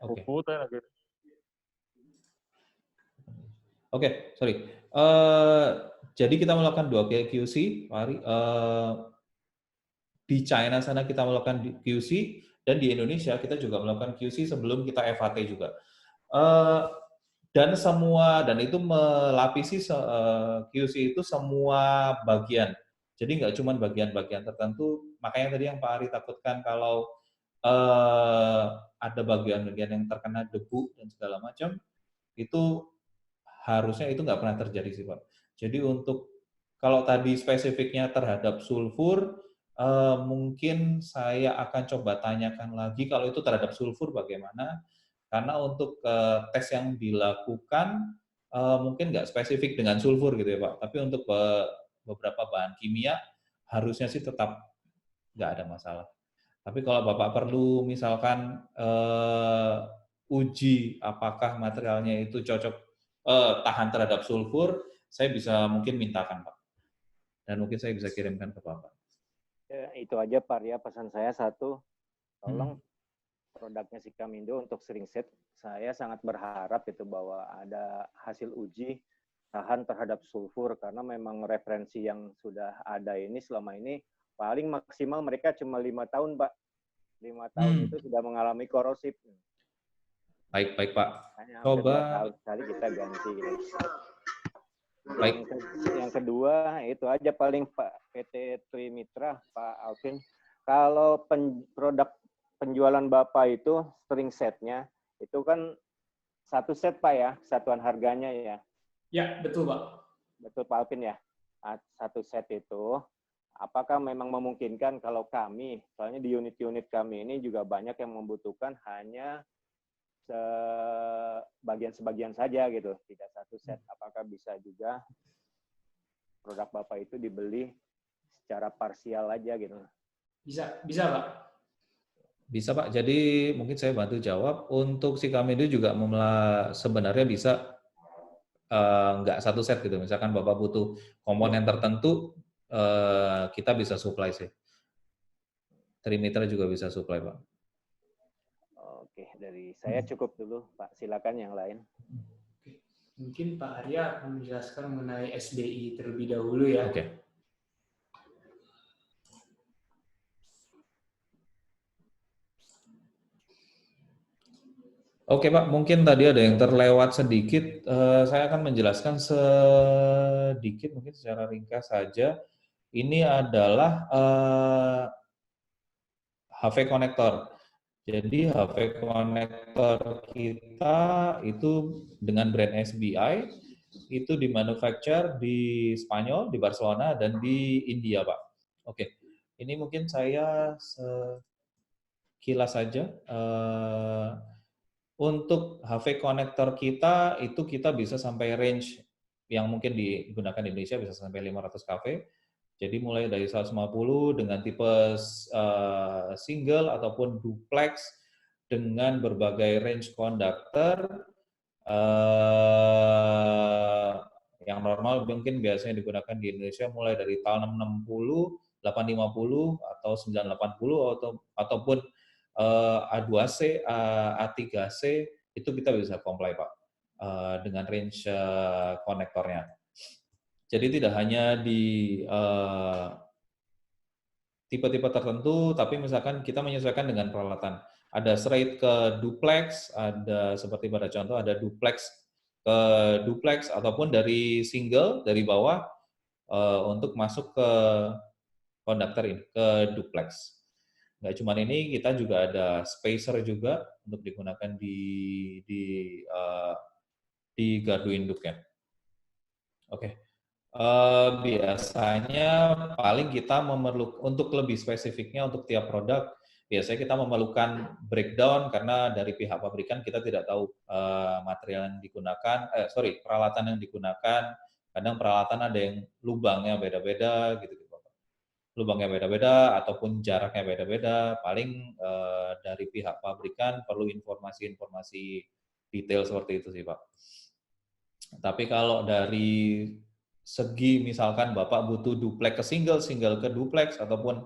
Oke. Oke, sorry. Jadi kita melakukan 2 kali QC, Pak Ari. Di China sana kita melakukan QC, dan di Indonesia kita juga melakukan QC sebelum kita FAT juga. Dan itu melapisi QC itu semua bagian. Jadi nggak cuma bagian-bagian tertentu, makanya tadi yang Pak Ari takutkan kalau ada bagian-bagian yang terkena debu dan segala macam, itu harusnya itu nggak pernah terjadi sih Pak. Jadi untuk kalau tadi spesifiknya terhadap sulfur, mungkin saya akan coba tanyakan lagi kalau itu terhadap sulfur bagaimana, karena untuk tes yang dilakukan mungkin nggak spesifik dengan sulfur gitu ya Pak, tapi untuk beberapa bahan kimia harusnya sih tetap nggak ada masalah. Tapi kalau Bapak perlu misalkan uji apakah materialnya itu cocok tahan terhadap sulfur, saya bisa mungkin mintakan Pak. Dan mungkin saya bisa kirimkan ke Bapak. Ya, itu aja Pak ya, pesan saya satu, tolong produknya Sikamindo untuk sering set, saya sangat berharap itu bahwa ada hasil uji tahan terhadap sulfur, karena memang referensi yang sudah ada ini selama ini paling maksimal mereka cuma 5 tahun Pak. 5 tahun itu sudah mengalami korosif. Baik Pak. Hanya coba tahun sekali kita ganti. Baik. Yang kedua itu aja paling Pak PT Trimitra Pak Alvin, kalau produk penjualan Bapak itu string setnya itu kan satu set Pak ya, satuan harganya ya. Ya, betul Pak. Betul Pak Alvin ya. Satu set itu, apakah memang memungkinkan kalau kami, soalnya di unit-unit kami ini juga banyak yang membutuhkan hanya sebagian-sebagian saja gitu, tidak satu set. Apakah bisa juga produk Bapak itu dibeli secara parsial aja gitu? Bisa Pak. Bisa Pak, jadi mungkin saya bantu jawab. Untuk si Kamindo juga sebenarnya bisa nggak satu set gitu. Misalkan Bapak butuh komponen tertentu, kita bisa supply sih. Trimitra juga bisa supply Pak. Oke, dari saya cukup dulu Pak. Silakan yang lain. Oke. Mungkin Pak Arya akan menjelaskan mengenai SBI terlebih dahulu ya. Oke. Oke Pak, mungkin tadi ada yang terlewat sedikit. Saya akan menjelaskan sedikit, mungkin secara ringkas saja. Ini adalah HV konektor. Jadi HV konektor kita itu dengan brand SBI itu dimanufacture di Spanyol, di Barcelona, dan di India Pak. Oke, ini mungkin saya sekilas saja. Untuk HV konektor kita, itu kita bisa sampai range yang mungkin digunakan di Indonesia bisa sampai 500 kV. Jadi mulai dari 150 dengan tipe single ataupun duplex dengan berbagai range konduktor yang normal mungkin biasanya digunakan di Indonesia mulai dari tahun 660, 850 atau 980 ataupun A2C, A3C itu kita bisa comply Pak dengan range konektornya. Jadi tidak hanya di tipe-tipe tertentu, tapi misalkan kita menyesuaikan dengan peralatan. Ada straight ke duplex, ada seperti pada contoh ada duplex ke duplex ataupun dari single dari bawah untuk masuk ke konduktor ini ke duplex. Nggak cuma ini, kita juga ada spacer juga untuk digunakan di gardu induknya. Oke. Biasanya paling kita memerlukan, untuk lebih spesifiknya untuk tiap produk, biasanya kita memerlukan breakdown karena dari pihak pabrikan kita tidak tahu material yang digunakan, peralatan yang digunakan. Kadang peralatan ada yang lubangnya beda-beda gitu. Lubangnya beda-beda ataupun jaraknya beda-beda, paling dari pihak pabrikan perlu informasi-informasi detail seperti itu sih Pak. Tapi kalau dari segi misalkan Bapak butuh duplex ke single, single ke duplex, ataupun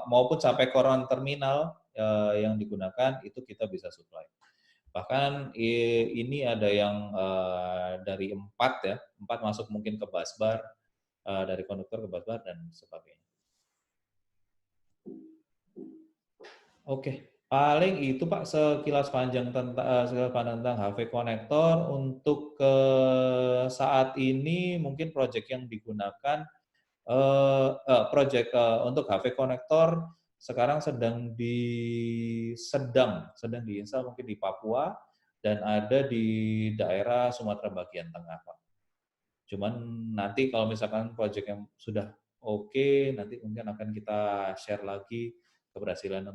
maupun sampai koron terminal yang digunakan, itu kita bisa supply. Bahkan ini ada yang dari 4 ya, 4 masuk mungkin ke busbar, dari konduktor ke busbar dan sebagainya. Oke, paling itu Pak sekilas panjang tentang HV konektor. Untuk saat ini mungkin proyek yang digunakan untuk HV konektor sekarang sedang diinstal mungkin di Papua dan ada di daerah Sumatera bagian tengah Pak. Cuman nanti kalau misalkan proyek yang sudah oke, nanti mungkin akan kita share lagi keberhasilan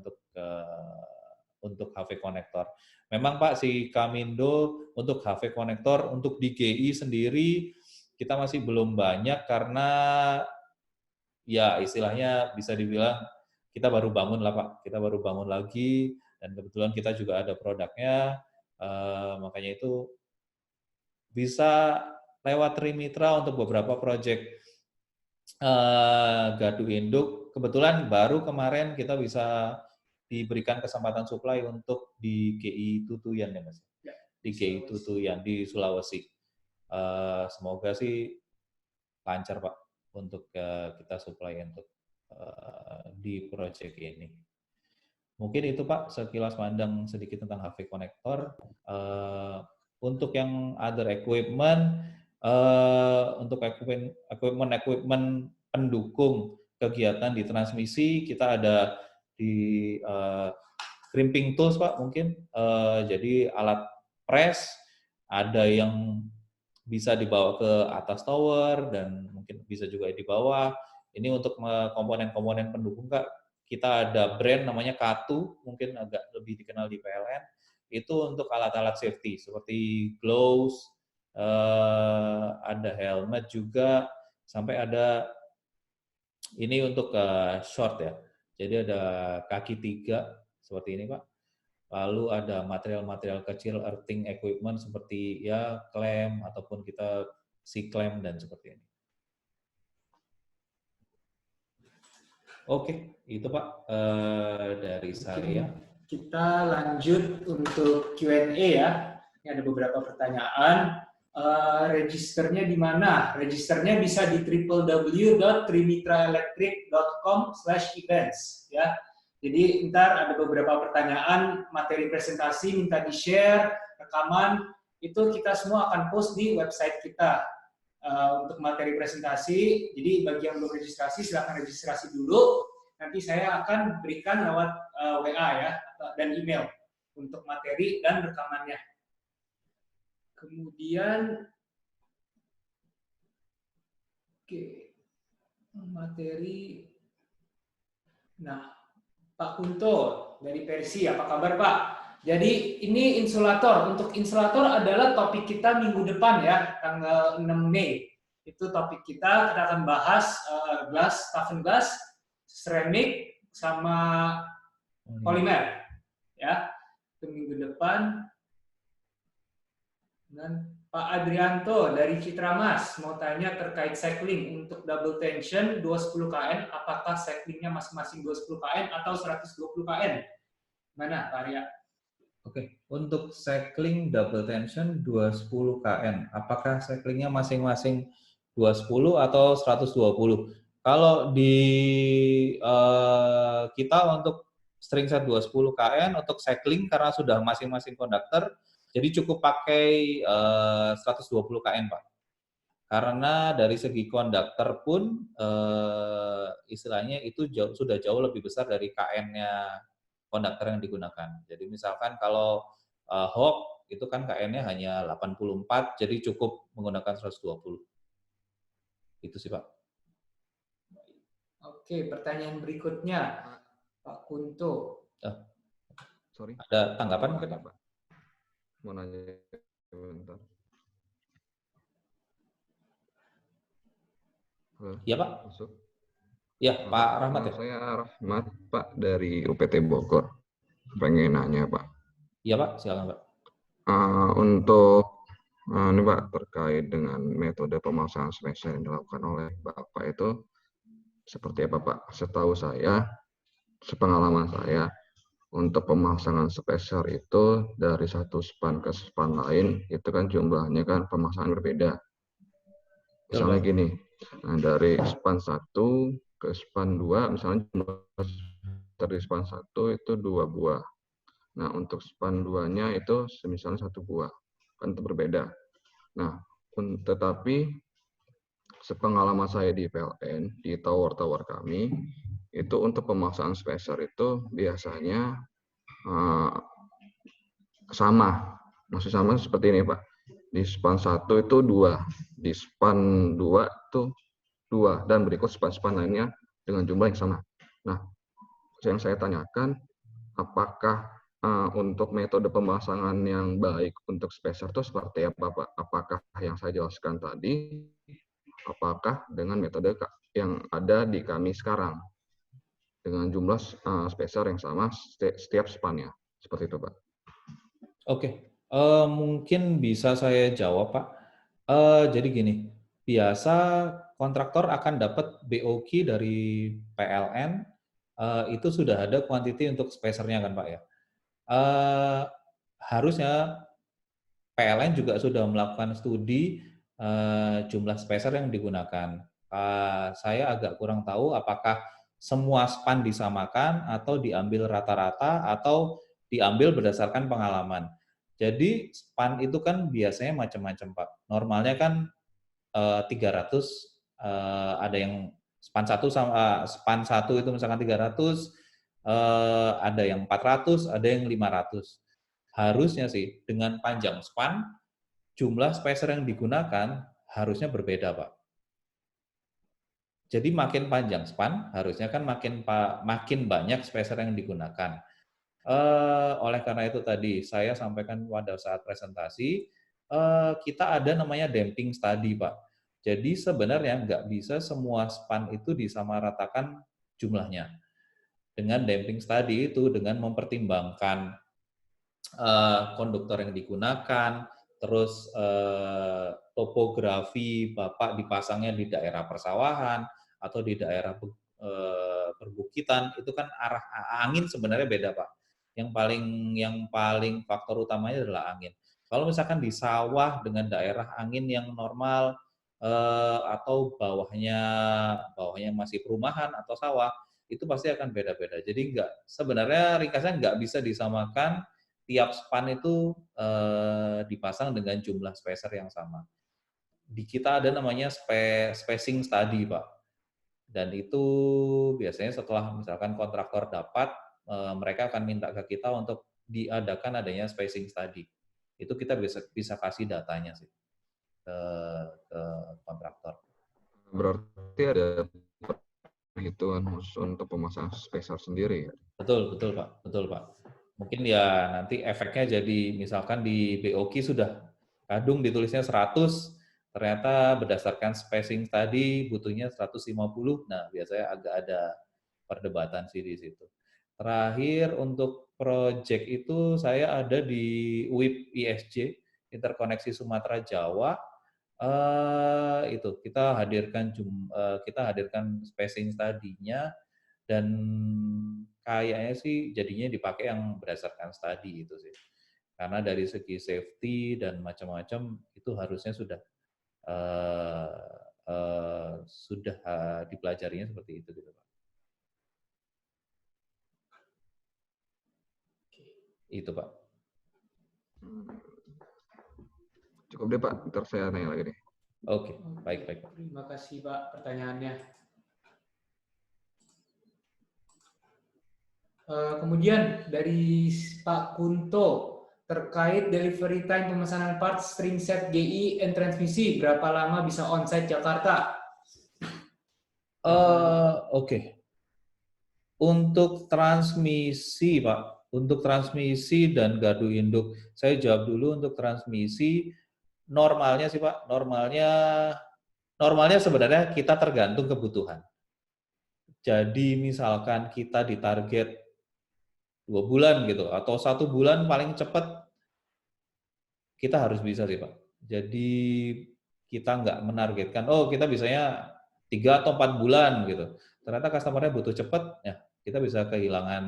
untuk HV konektor. Memang Pak, si Kamindo untuk HV konektor, untuk di GI sendiri, kita masih belum banyak karena ya istilahnya bisa dibilang kita baru bangun lah Pak. Kita baru bangun lagi, dan kebetulan kita juga ada produknya, makanya itu bisa lewat Trimitra untuk beberapa proyek gardu induk. Kebetulan baru kemarin kita bisa diberikan kesempatan supply untuk di GI Tutuyan ya Mas. Di GI Tutuyan di Sulawesi. Semoga sih lancar Pak untuk kita supply untuk di proyek ini. Mungkin itu Pak sekilas pandang sedikit tentang HV konektor. Untuk yang other equipment, untuk equipment pendukung kegiatan di transmisi, kita ada di crimping tools Pak mungkin, jadi alat press, ada yang bisa dibawa ke atas tower dan mungkin bisa juga di bawah. Ini untuk komponen-komponen pendukung Kak, kita ada brand namanya Katu, mungkin agak lebih dikenal di PLN. Itu untuk alat-alat safety seperti gloves, ada helmet juga, sampai ada ini untuk short ya. Jadi ada kaki 3 seperti ini Pak. Lalu ada material-material kecil earthing equipment seperti ya klem ataupun kita C-klem dan seperti ini. Oke, itu Pak dari saya. Kita lanjut untuk Q&A ya. Ini ada beberapa pertanyaan. Registernya di mana? Registernya bisa di www.trimitraelectric.com/events ya. Jadi ntar ada beberapa pertanyaan, materi presentasi minta di-share, rekaman, itu kita semua akan post di website kita untuk materi presentasi. Jadi bagi yang belum registrasi, silahkan registrasi dulu. Nanti saya akan berikan lewat WA ya, dan email untuk materi dan rekamannya. Kemudian, oke, materi. Nah, Pak Kunto dari Persi, apa kabar Pak? Jadi ini insulator. Untuk insulator adalah topik kita minggu depan ya, tanggal 6 Mei. Itu topik kita akan bahas glass, toughen glass, ceramic, sama polimer. Ya, itu minggu depan. Dan Pak Adrianto dari Citramas mau tanya terkait cycling untuk double tension 210 kN, apakah cyclingnya masing-masing 210 kN atau 120 kN? Mana Pak Arya? Oke, untuk cycling double tension 210 kN, apakah cyclingnya masing-masing 210 atau 120? Kalau di kita untuk string set 210 kN untuk cycling karena sudah masing-masing konduktor, jadi cukup pakai 120 kN, Pak. Karena dari segi konduktor pun istilahnya itu sudah jauh lebih besar dari KN-nya konduktor yang digunakan. Jadi misalkan kalau Hawk itu kan KN-nya hanya 84, jadi cukup menggunakan 120. Itu sih, Pak. Oke, pertanyaan berikutnya, Pak Kunto. Sorry. Ada tanggapan mungkin, Pak? Mau nanya bentar. Iya, Pak. Masuk. Ya, Pak Rahmat ya? Saya Rahmat, Pak, dari UPT Bogor. Pengen nanya, Pak. Iya, Pak. Silakan, Pak. Untuk ini, Pak, terkait dengan metode pemasangan spacer yang dilakukan oleh Bapak itu seperti apa, Pak? Setahu saya, sepengalaman saya, untuk pemasangan spacer itu dari satu span ke span lain, itu kan jumlahnya kan pemasangan berbeda. Misalnya gini, nah dari span 1 ke span 2, misalnya dari span 1 itu 2 buah. Nah, untuk span 2-nya itu misalnya 1 buah. Kan itu berbeda. Nah, tetapi sepengalaman saya di PLN, di tower-tower kami, itu untuk pemasangan spacer itu biasanya sama. Maksud sama seperti ini, Pak. Di span 1 itu 2, di span 2 itu 2, dan berikut span-span lainnya dengan jumlah yang sama. Nah, yang saya tanyakan, apakah untuk metode pemasangan yang baik untuk spacer itu seperti apa, Pak? Apakah yang saya jelaskan tadi, apakah dengan metode yang ada di kami sekarang? Dengan jumlah spacer yang sama setiap spannya. Seperti itu, Pak. Oke, mungkin bisa saya jawab, Pak. Jadi gini, biasa kontraktor akan dapat BOQ dari PLN, itu sudah ada quantity untuk spacernya kan, Pak ya. Harusnya PLN juga sudah melakukan studi jumlah spacer yang digunakan. Saya agak kurang tahu apakah semua span disamakan atau diambil rata-rata atau diambil berdasarkan pengalaman. Jadi span itu kan biasanya macam-macam, Pak. Normalnya kan 300, ada yang span 1 sama span 1 itu misalkan 300, ada yang 400, ada yang 500. Harusnya sih dengan panjang span, jumlah spacer yang digunakan harusnya berbeda, Pak. Jadi makin panjang span, harusnya kan makin banyak spacer yang digunakan. Oleh karena itu tadi saya sampaikan pada saat presentasi, kita ada namanya damping study, Pak. Jadi sebenarnya nggak bisa semua span itu disamaratakan jumlahnya. Dengan damping study itu, dengan mempertimbangkan konduktor yang digunakan, terus topografi Bapak dipasangnya di daerah persawahan atau di daerah perbukitan, itu kan arah angin sebenarnya beda, Pak. Yang paling faktor utamanya adalah angin. Kalau misalkan di sawah dengan daerah angin yang normal atau bawahnya masih perumahan atau sawah, itu pasti akan beda-beda. Jadi sebenarnya ringkasnya nggak bisa disamakan tiap span itu dipasang dengan jumlah spacer yang sama. Di kita ada namanya spacing study, Pak. Dan itu biasanya setelah misalkan kontraktor dapat, mereka akan minta ke kita untuk diadakan adanya spacing study. Itu kita bisa kasih datanya sih ke kontraktor. Berarti ada perhitungan khusus untuk pemasangan spacer sendiri ya? Betul Pak. Mungkin ya nanti efeknya jadi misalkan di BOQ sudah kadung ditulisnya 100, ternyata berdasarkan spacing tadi butuhnya 150, nah biasanya agak ada perdebatan sih di situ. Terakhir untuk project itu saya ada di WIP ISJ, Interkoneksi Sumatera Jawa, itu kita hadirkan spacing tadinya, dan kayaknya sih jadinya dipakai yang berdasarkan study itu sih. Karena dari segi safety dan macam-macam itu harusnya sudah dipelajarinya seperti itu gitu, Pak. Itu, Pak. Cukup deh, Pak. Ntar saya tanya lagi deh. Oke, baik. Terima kasih, Pak, pertanyaannya. Kemudian dari Pak Kunto, terkait delivery time pemesanan parts string set GI and transmisi, berapa lama bisa onsite Jakarta? Oke. Untuk transmisi, Pak, untuk transmisi dan gardu induk, saya jawab dulu untuk transmisi. Normalnya sih, Pak, normalnya sebenarnya kita tergantung kebutuhan. Jadi misalkan kita ditarget 2 bulan gitu, atau 1 bulan paling cepat, kita harus bisa sih, Pak. Jadi kita nggak menargetkan, oh kita bisanya 3 atau 4 bulan gitu. Ternyata customer-nya butuh cepat, ya kita bisa kehilangan,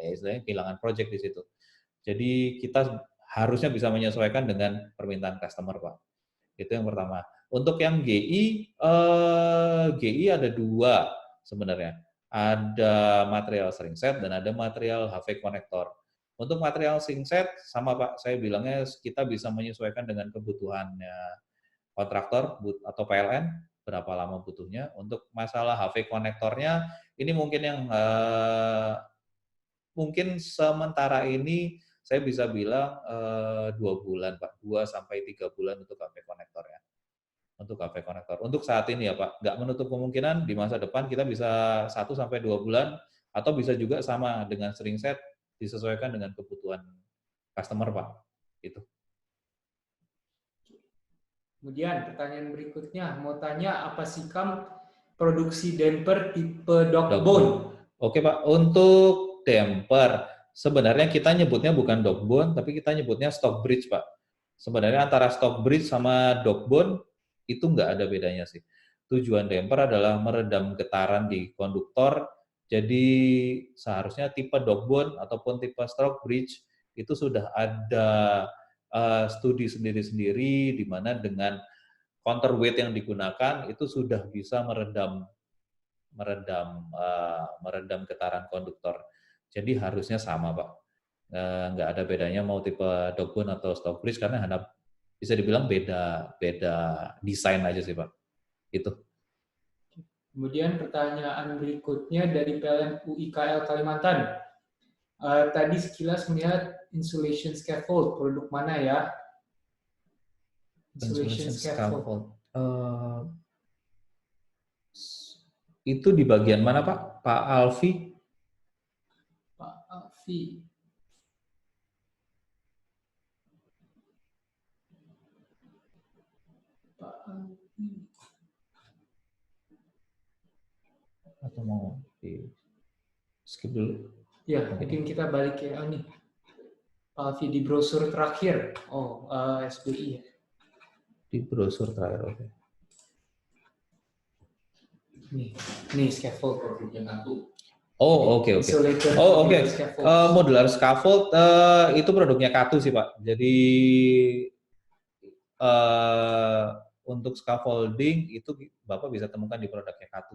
ya istilahnya kehilangan project di situ. Jadi kita harusnya bisa menyesuaikan dengan permintaan customer, Pak. Itu yang pertama. Untuk yang GI ada 2 sebenarnya. Ada material string set dan ada material HV konektor. Untuk material string set, sama Pak, saya bilangnya kita bisa menyesuaikan dengan kebutuhannya kontraktor atau PLN, berapa lama butuhnya. Untuk masalah HV konektornya, ini mungkin yang mungkin sementara ini saya bisa bilang 2 bulan, Pak. 2-3 bulan untuk HV konektornya. Untuk HV konektor. Untuk saat ini ya Pak, nggak menutup kemungkinan di masa depan kita bisa 1-2 bulan, atau bisa juga sama dengan string set, disesuaikan dengan kebutuhan customer, Pak. Itu. Kemudian pertanyaan berikutnya, mau tanya apa sih produksi damper tipe dogbone? Oke Pak, untuk damper, sebenarnya kita nyebutnya bukan dogbone, tapi kita nyebutnya stock bridge, Pak. Sebenarnya antara stock bridge sama dogbone itu nggak ada bedanya sih. Tujuan damper adalah meredam getaran di konduktor, jadi seharusnya tipe dogbone ataupun tipe stock bridge itu sudah ada studi sendiri-sendiri, di mana dengan counterweight yang digunakan itu sudah bisa meredam getaran konduktor. Jadi harusnya sama, Pak. Nggak ada bedanya mau tipe dogbone atau stock bridge, karena bisa dibilang beda desain aja sih, Pak. Itu. Kemudian pertanyaan berikutnya dari PLN UIKL Kalimantan. Tadi sekilas melihat insulation scaffold, produk mana ya? Insulation scaffold. Itu di bagian mana Pak? Pak Alfi? Pak Alfi. Pak Alfi. Atau mau di skip dulu? Ya, mungkin kita balik ya. Nih, Pak Alfi di brosur terakhir. Oh, SBI ya. Di brosur terakhir, oke. Nih scaffold. Oh, oke. Oh, oke. Modular scaffold itu produknya Katu sih Pak. Jadi untuk scaffolding itu Bapak bisa temukan di produknya Katu.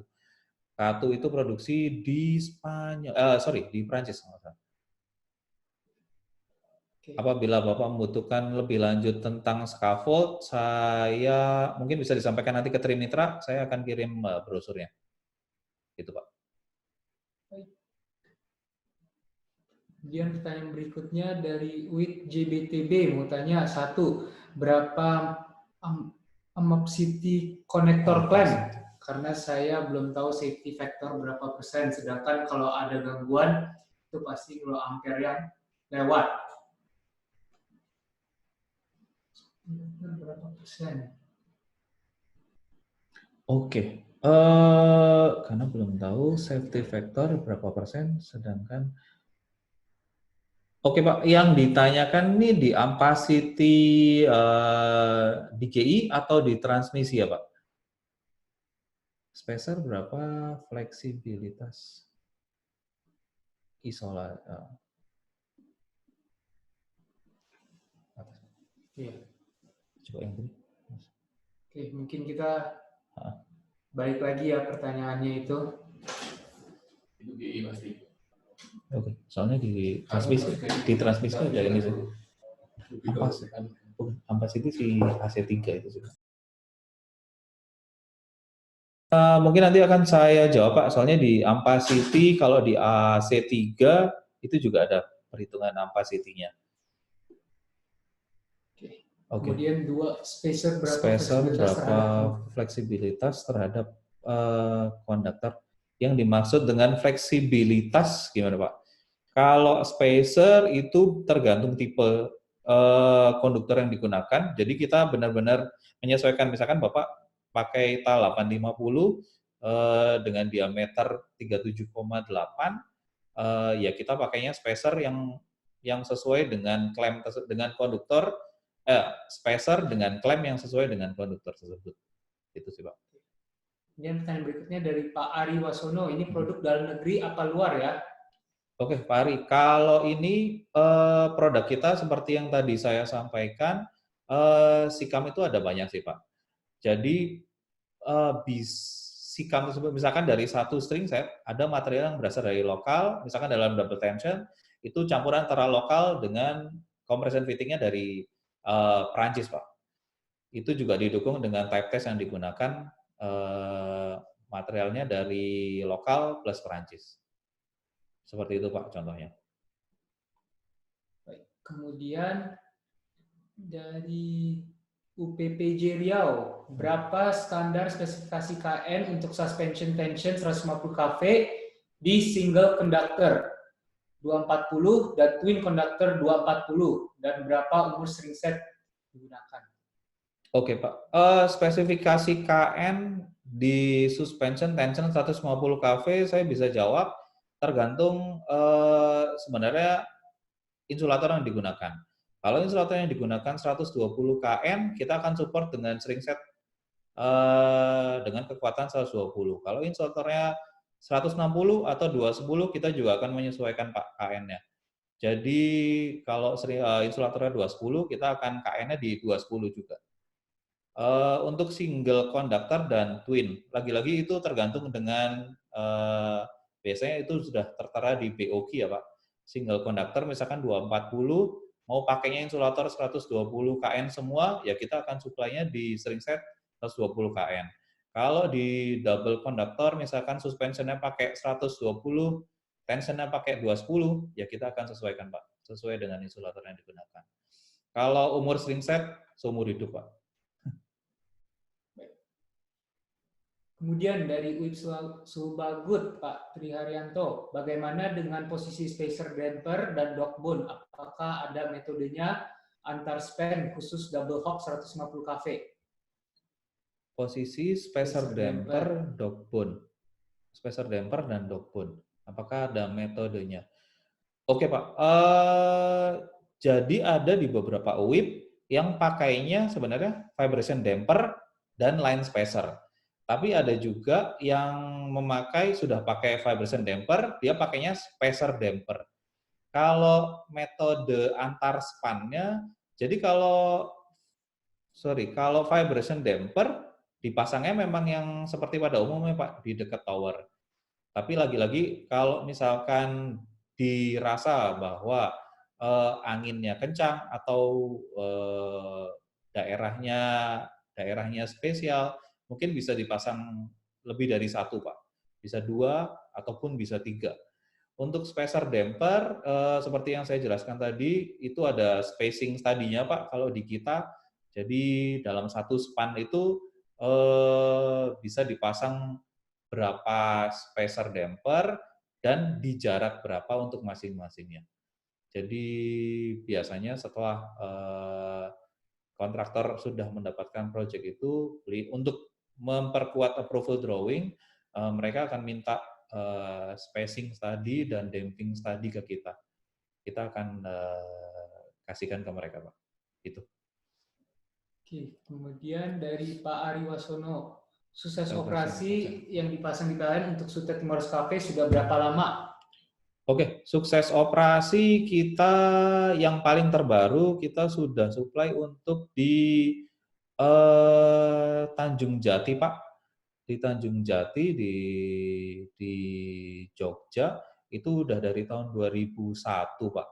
Katu itu produksi di Spanyol, di Prancis. Apabila Bapak membutuhkan lebih lanjut tentang scaffold, saya mungkin bisa disampaikan nanti ke Trimitra, saya akan kirim brosurnya. Gitu Pak. Kemudian pertanyaan berikutnya dari WIT JBTB, mau tanya satu, berapa Amapsity connector clamp? Karena saya belum tahu safety factor berapa persen, sedangkan kalau ada gangguan itu pasti kalau ampere yang lewat. Berapa persen? Oke, karena belum tahu safety factor berapa persen, sedangkan oke Pak, yang ditanyakan nih di ampacity DGI atau di transmisi ya Pak? Spacer berapa, fleksibilitas isolasi? Iya. Coba yang ini. Oke, mungkin kita balik lagi ya pertanyaannya itu. Itu GI pasti. Oke, soalnya di transmisi ada ini sih. Ampas itu si AC3 itu sih. Mungkin nanti akan saya jawab Pak, soalnya di ampacity kalau di AC3 itu juga ada perhitungan ampacity-nya. Oke. Kemudian dua spacer berapa fleksibilitas terhadap konduktor. Yang dimaksud dengan fleksibilitas gimana Pak? Kalau spacer itu tergantung tipe konduktor yang digunakan. Jadi kita benar-benar menyesuaikan, misalkan Bapak pakai TAL 850 dengan diameter 37,8, ya kita pakainya spacer yang sesuai dengan klem dengan konduktor, spacer dengan klem yang sesuai dengan konduktor tersebut. Itu sih Pak. Kemudian pertanyaan berikutnya dari Pak Ari Wasono, ini produk dalam negeri apa luar ya? Oke, Pak Ari, kalau ini produk kita seperti yang tadi saya sampaikan, sikam itu ada banyak sih Pak. Jadi sikam tersebut, misalkan dari satu string set, ada material yang berasal dari lokal, misalkan dalam double tension, itu campuran antara lokal dengan compression fittingnya dari Prancis Pak. Itu juga didukung dengan type test yang digunakan materialnya dari lokal plus Prancis. Seperti itu Pak contohnya. Baik. Kemudian dari UPPJ Riau, berapa standar spesifikasi KN untuk suspension tension 150 kV di single conductor 240 dan twin conductor 240, dan berapa umur string set digunakan? Oke Pak, spesifikasi KN di suspension tension 150 kV saya bisa jawab tergantung sebenarnya insulator yang digunakan. Kalau insulator yang digunakan 120 kN, kita akan support dengan string set dengan kekuatan 120. Kalau insulatornya 160 atau 210, kita juga akan menyesuaikan Pak KN-nya. Jadi kalau insulatornya 210, kita akan KN-nya di 210 juga. Untuk single conductor dan twin, lagi-lagi itu tergantung dengan biasanya itu sudah tertera di BOQ ya Pak. Single conductor misalkan 240, mau pakainya insulator 120 kN semua, ya kita akan supply-nya di string set 120 kN. Kalau di double conductor misalkan suspensionnya pakai 120, tensionnya pakai 210, ya kita akan sesuaikan Pak, sesuai dengan insulator yang digunakan. Kalau umur string set, seumur hidup Pak. Kemudian dari UIP Subagud, Pak Triharyanto, bagaimana dengan posisi spacer damper dan dog bone? Apakah ada metodenya antar span khusus double hop 150 kV? Posisi spacer damper, dog bone. Spacer damper dan dog bone. Apakah ada metodenya? Oke Pak, jadi ada di beberapa UIP yang pakainya sebenarnya vibration damper dan line spacer. Tapi ada juga yang memakai sudah pakai vibration damper, dia pakainya spacer damper. Kalau metode antar span-nya, jadi kalau vibration damper dipasangnya memang yang seperti pada umumnya Pak, di dekat tower. Tapi lagi-lagi kalau misalkan dirasa bahwa anginnya kencang atau daerahnya spesial, mungkin bisa dipasang lebih dari satu Pak, bisa 2 ataupun bisa 3. Untuk spacer damper seperti yang saya jelaskan tadi, itu ada spacing tadinya Pak kalau di kita. Jadi dalam satu span itu bisa dipasang berapa spacer damper dan di jarak berapa untuk masing-masingnya. Jadi biasanya setelah kontraktor sudah mendapatkan proyek itu, untuk memperkuat approval drawing, mereka akan minta spacing study dan damping study ke kita. Kita akan kasihkan ke mereka, Pak. Itu. Oke, kemudian dari Pak Ari Wasono, sukses operasi yang dipasang di PLN untuk Sutet Timorous Cafe sudah berapa lama? Oke, sukses operasi kita yang paling terbaru kita sudah supply untuk di Tanjung Jati, Pak. Di Tanjung Jati di Jogja itu udah dari tahun 2001, Pak.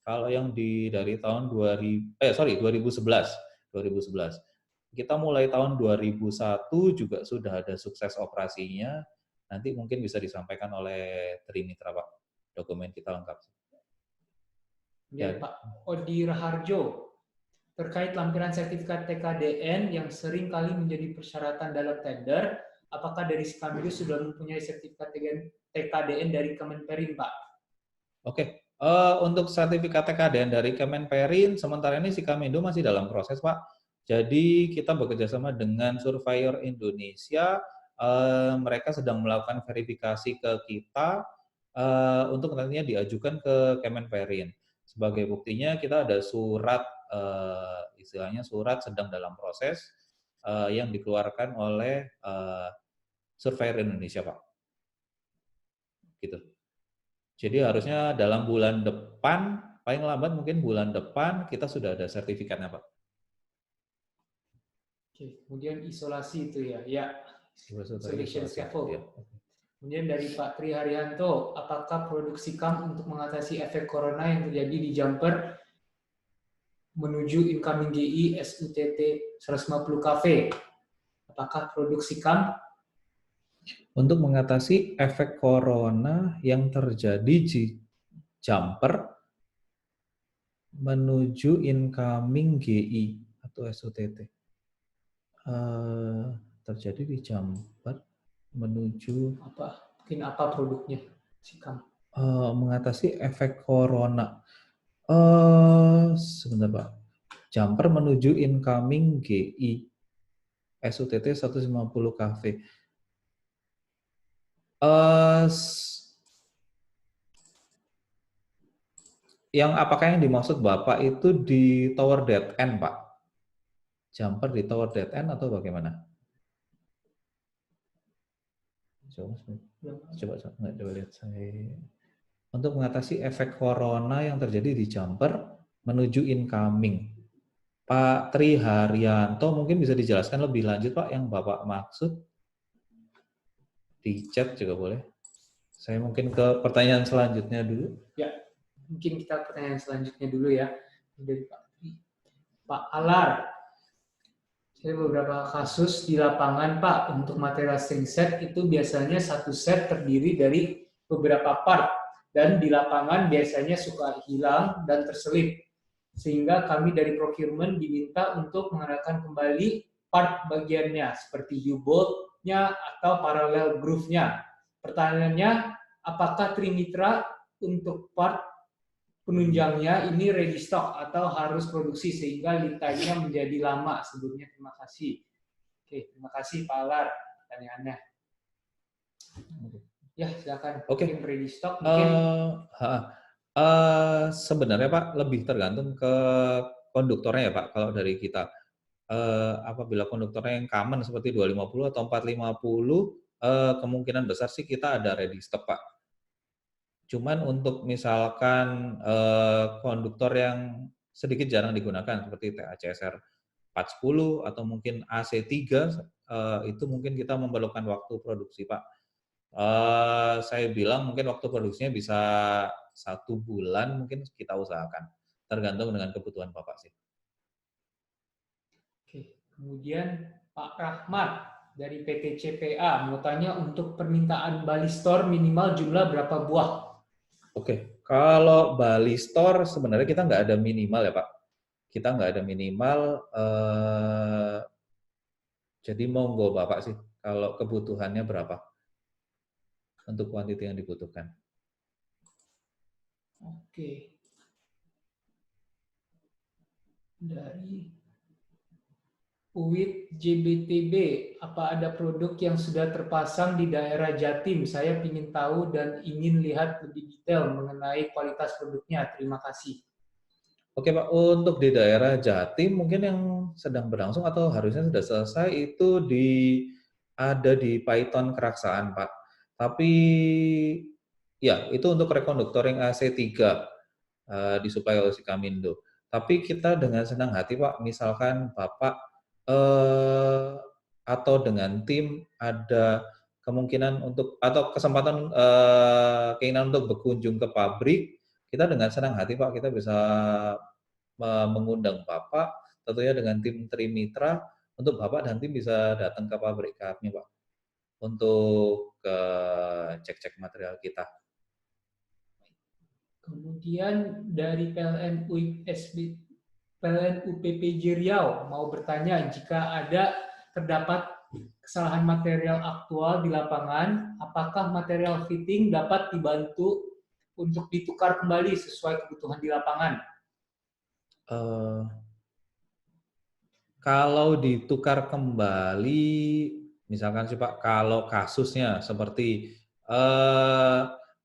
Kalau yang dari tahun 2011. Kita mulai tahun 2001 juga sudah ada sukses operasinya. Nanti mungkin bisa disampaikan oleh Trimitra, Pak. Dokumen kita lengkap. Ya, Pak Odi Raharjo, terkait lampiran sertifikat TKDN yang sering kali menjadi persyaratan dalam tender, apakah dari Sikamindo sudah mempunyai sertifikat TKDN dari Kemenperin, Pak? Oke, untuk sertifikat TKDN dari Kemenperin, sementara ini Sikamindo masih dalam proses, Pak. Jadi kita bekerjasama dengan Surveyor Indonesia, mereka sedang melakukan verifikasi ke kita untuk nantinya diajukan ke Kemenperin. Sebagai buktinya kita ada surat, istilahnya surat sedang dalam proses yang dikeluarkan oleh Surveyor Indonesia, Pak. Gitu. Jadi harusnya dalam bulan depan, paling lambat mungkin bulan depan kita sudah ada sertifikatnya, Pak. Oke, kemudian isolasi itu ya, isolation scaffold. Ya. Kemudian dari Pak Tri Haryanto, apakah produksi CAM untuk mengatasi efek corona yang terjadi di jumper menuju incoming GI SUTT 150 kV? Apakah produksi CAM untuk mengatasi efek corona yang terjadi di jumper menuju incoming GI atau SUTT. Terjadi di jumper menuju mungkin apa produknya CAM? Mengatasi efek corona. Sebentar Pak. Jumper menuju incoming GI SUTT 150 kV. Yang apakah yang dimaksud Bapak itu di tower dead end, Pak? Jumper di tower dead end atau bagaimana? Coba lihat saya. Untuk mengatasi efek corona yang terjadi di jumper menuju incoming. Pak Tri Haryanto mungkin bisa dijelaskan lebih lanjut, Pak, yang Bapak maksud? Di chat juga boleh. Saya mungkin ke pertanyaan selanjutnya dulu. Ya, mungkin kita pertanyaan selanjutnya dulu ya. Dari Pak Alar. Jadi beberapa kasus di lapangan, Pak, untuk material string set itu biasanya satu set terdiri dari beberapa part, dan di lapangan biasanya suka hilang dan terselip. Sehingga kami dari procurement diminta untuk mengenakan kembali part bagiannya, seperti U-bolt-nya atau parallel groove-nya. Pertanyaannya, apakah Trimitra untuk part penunjangnya ini ready stock atau harus produksi sehingga lead time-nya menjadi lama? Sebelumnya terima kasih. Oke, terima kasih Pak Alar pertanyaannya. Ya, silakan. Oke. Mungkin ready stock mungkin. Sebenarnya Pak lebih tergantung ke konduktornya ya Pak. Kalau dari kita apabila konduktornya yang common seperti 250 atau 450, kemungkinan besar sih kita ada ready stock Pak. Cuman untuk misalkan konduktor yang sedikit jarang digunakan seperti TACSR 410 atau mungkin AC3, itu mungkin kita memerlukan waktu produksi Pak. Saya bilang mungkin waktu produksinya bisa 1 bulan mungkin kita usahakan, tergantung dengan kebutuhan Bapak sih. Oke, kemudian Pak Rahmat dari PT CPA mau tanya untuk permintaan Balistor minimal jumlah berapa buah? Oke, kalau Bali Store sebenarnya kita nggak ada minimal ya Pak. Kita nggak ada minimal, jadi monggo Bapak sih, kalau kebutuhannya berapa untuk kuantiti yang dibutuhkan. Oke. Dari UIT JBTB, apa ada produk yang sudah terpasang di daerah Jatim? Saya ingin tahu dan ingin lihat lebih detail mengenai kualitas produknya. Terima kasih. Oke Pak, untuk di daerah Jatim mungkin yang sedang berlangsung atau harusnya sudah selesai itu ada di Python Keraksaan Pak. Tapi ya itu untuk rekonduktoring AC3 disuplai oleh Sikamindo. Tapi kita dengan senang hati Pak, misalkan Bapak atau dengan tim ada kemungkinan untuk atau kesempatan keinginan untuk berkunjung ke pabrik, kita dengan senang hati Pak kita bisa mengundang Bapak tentunya dengan tim Trimitra untuk Bapak dan tim bisa datang ke pabrik kami Pak untuk cek-cek material kita. Kemudian dari PLN UPPJ Riau mau bertanya jika ada terdapat kesalahan material aktual di lapangan, apakah material fitting dapat dibantu untuk ditukar kembali sesuai kebutuhan di lapangan? Kalau ditukar kembali, misalkan sih Pak, kalau kasusnya seperti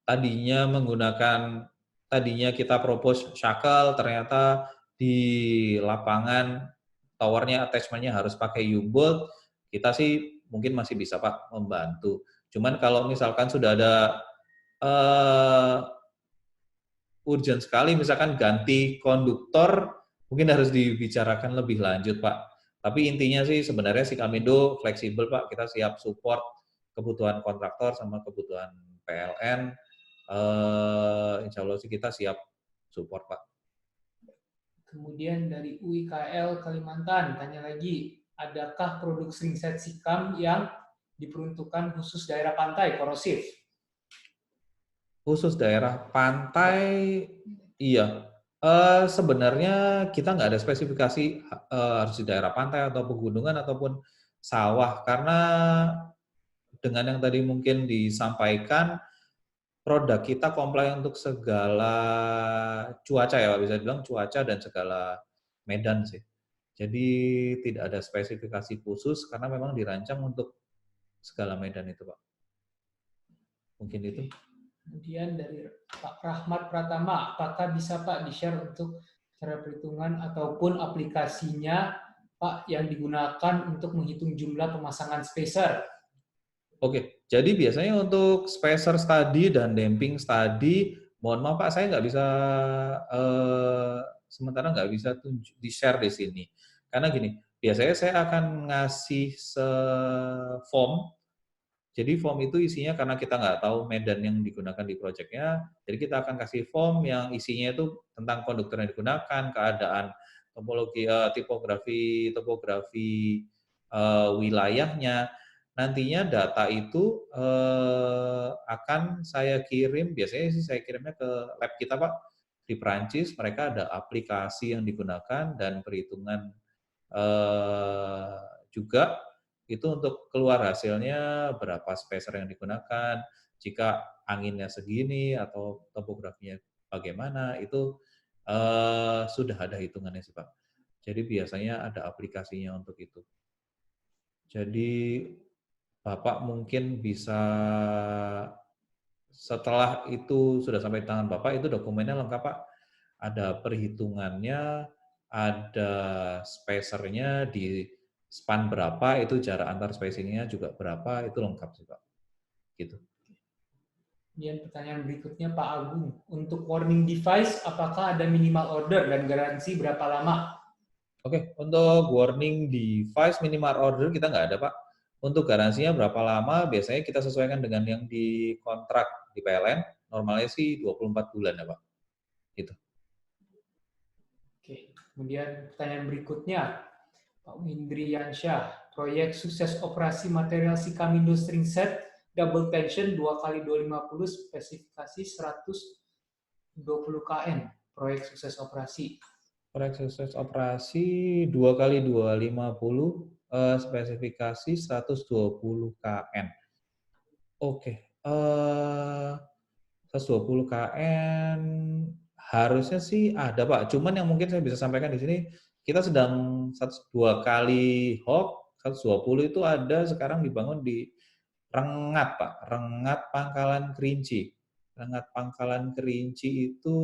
tadinya kita propose shackle, ternyata di lapangan towernya attachment-nya harus pakai U-bolt, kita sih mungkin masih bisa Pak membantu. Cuman kalau misalkan sudah ada urgent sekali, misalkan ganti konduktor, mungkin harus dibicarakan lebih lanjut Pak. Tapi intinya sih sebenarnya Sikamindo fleksibel Pak, kita siap support kebutuhan kontraktor sama kebutuhan PLN. Insya Allah sih kita siap support Pak. Kemudian dari UIKL Kalimantan, tanya lagi, adakah produk string set Sikam yang diperuntukkan khusus daerah pantai korosif? Khusus daerah pantai, iya. Sebenarnya kita nggak ada spesifikasi harus di daerah pantai atau pegunungan ataupun sawah, karena dengan yang tadi mungkin disampaikan, produk kita comply untuk segala cuaca ya, bisa dibilang cuaca dan segala medan sih. Jadi tidak ada spesifikasi khusus karena memang dirancang untuk segala medan itu Pak. Mungkin itu. Kemudian dari Pak Rahmat Pratama, apakah bisa Pak di-share untuk cara perhitungan ataupun aplikasinya Pak yang digunakan untuk menghitung jumlah pemasangan spacer? Oke, jadi biasanya untuk spacer study dan damping study, mohon maaf Pak, saya nggak bisa sementara nggak bisa di-share di sini. Karena gini, biasanya saya akan ngasih form. Jadi form itu isinya karena kita nggak tahu medan yang digunakan di proyeknya, jadi kita akan kasih form yang isinya itu tentang konduktor yang digunakan, keadaan topografi wilayahnya. Nantinya data itu akan saya kirim, biasanya sih saya kirimnya ke lab kita Pak, di Perancis. Mereka ada aplikasi yang digunakan dan perhitungan juga itu untuk keluar hasilnya berapa spacer yang digunakan, jika anginnya segini atau topografinya bagaimana, itu sudah ada hitungannya sih Pak. Jadi biasanya ada aplikasinya untuk itu. Jadi Bapak mungkin bisa setelah itu sudah sampai di tangan Bapak, itu dokumennya lengkap Pak. Ada perhitungannya, ada spacernya di span berapa, itu jarak antar spacingnya juga berapa, itu lengkap sih Pak. Gitu. Kemudian pertanyaan berikutnya Pak Agung, untuk warning device apakah ada minimal order dan garansi berapa lama? Oke, untuk warning device minimal order kita nggak ada Pak. Untuk garansinya berapa lama, biasanya kita sesuaikan dengan yang di kontrak di PLN, normalnya sih 24 bulan ya Pak. Gitu. Oke, kemudian pertanyaan berikutnya, Pak Windriansyah, proyek sukses operasi material Sikamindo string set, double tension 2x250, spesifikasi 120 kN, proyek sukses operasi. Proyek sukses operasi 2x250, spesifikasi 120 kN. Oke, 120 kN harusnya sih ada Pak. Cuman yang mungkin saya bisa sampaikan di sini, kita sedang 2 kali HOK, 120 itu ada sekarang dibangun di Rengat Pak, Rengat Pangkalan Kerinci. Rengat Pangkalan Kerinci itu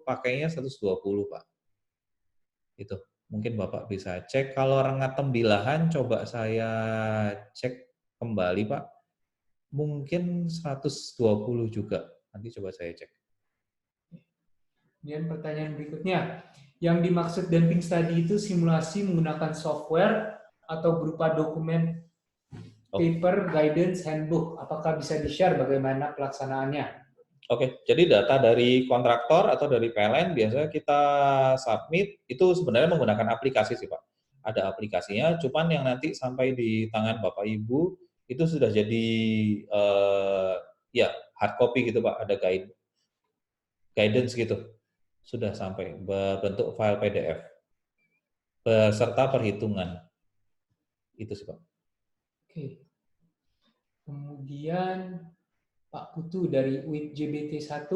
pakainya 120 Pak. Itu mungkin Bapak bisa cek. Kalau Rengat Tembilahan coba saya cek kembali Pak. Mungkin 120 juga. Nanti coba saya cek. Kemudian pertanyaan berikutnya, yang dimaksud damping study itu simulasi menggunakan software atau berupa dokumen paper, guidance, handbook. Apakah bisa di-share bagaimana pelaksanaannya? Oke, jadi data dari kontraktor atau dari PLN biasanya kita submit, itu sebenarnya menggunakan aplikasi sih Pak. Ada aplikasinya, cuman yang nanti sampai di tangan Bapak Ibu, itu sudah jadi ya hard copy gitu Pak, ada guidance gitu. Sudah sampai berbentuk file PDF. Beserta perhitungan. Itu sih Pak. Oke. Kemudian Pak Putu dari UIT JBT1,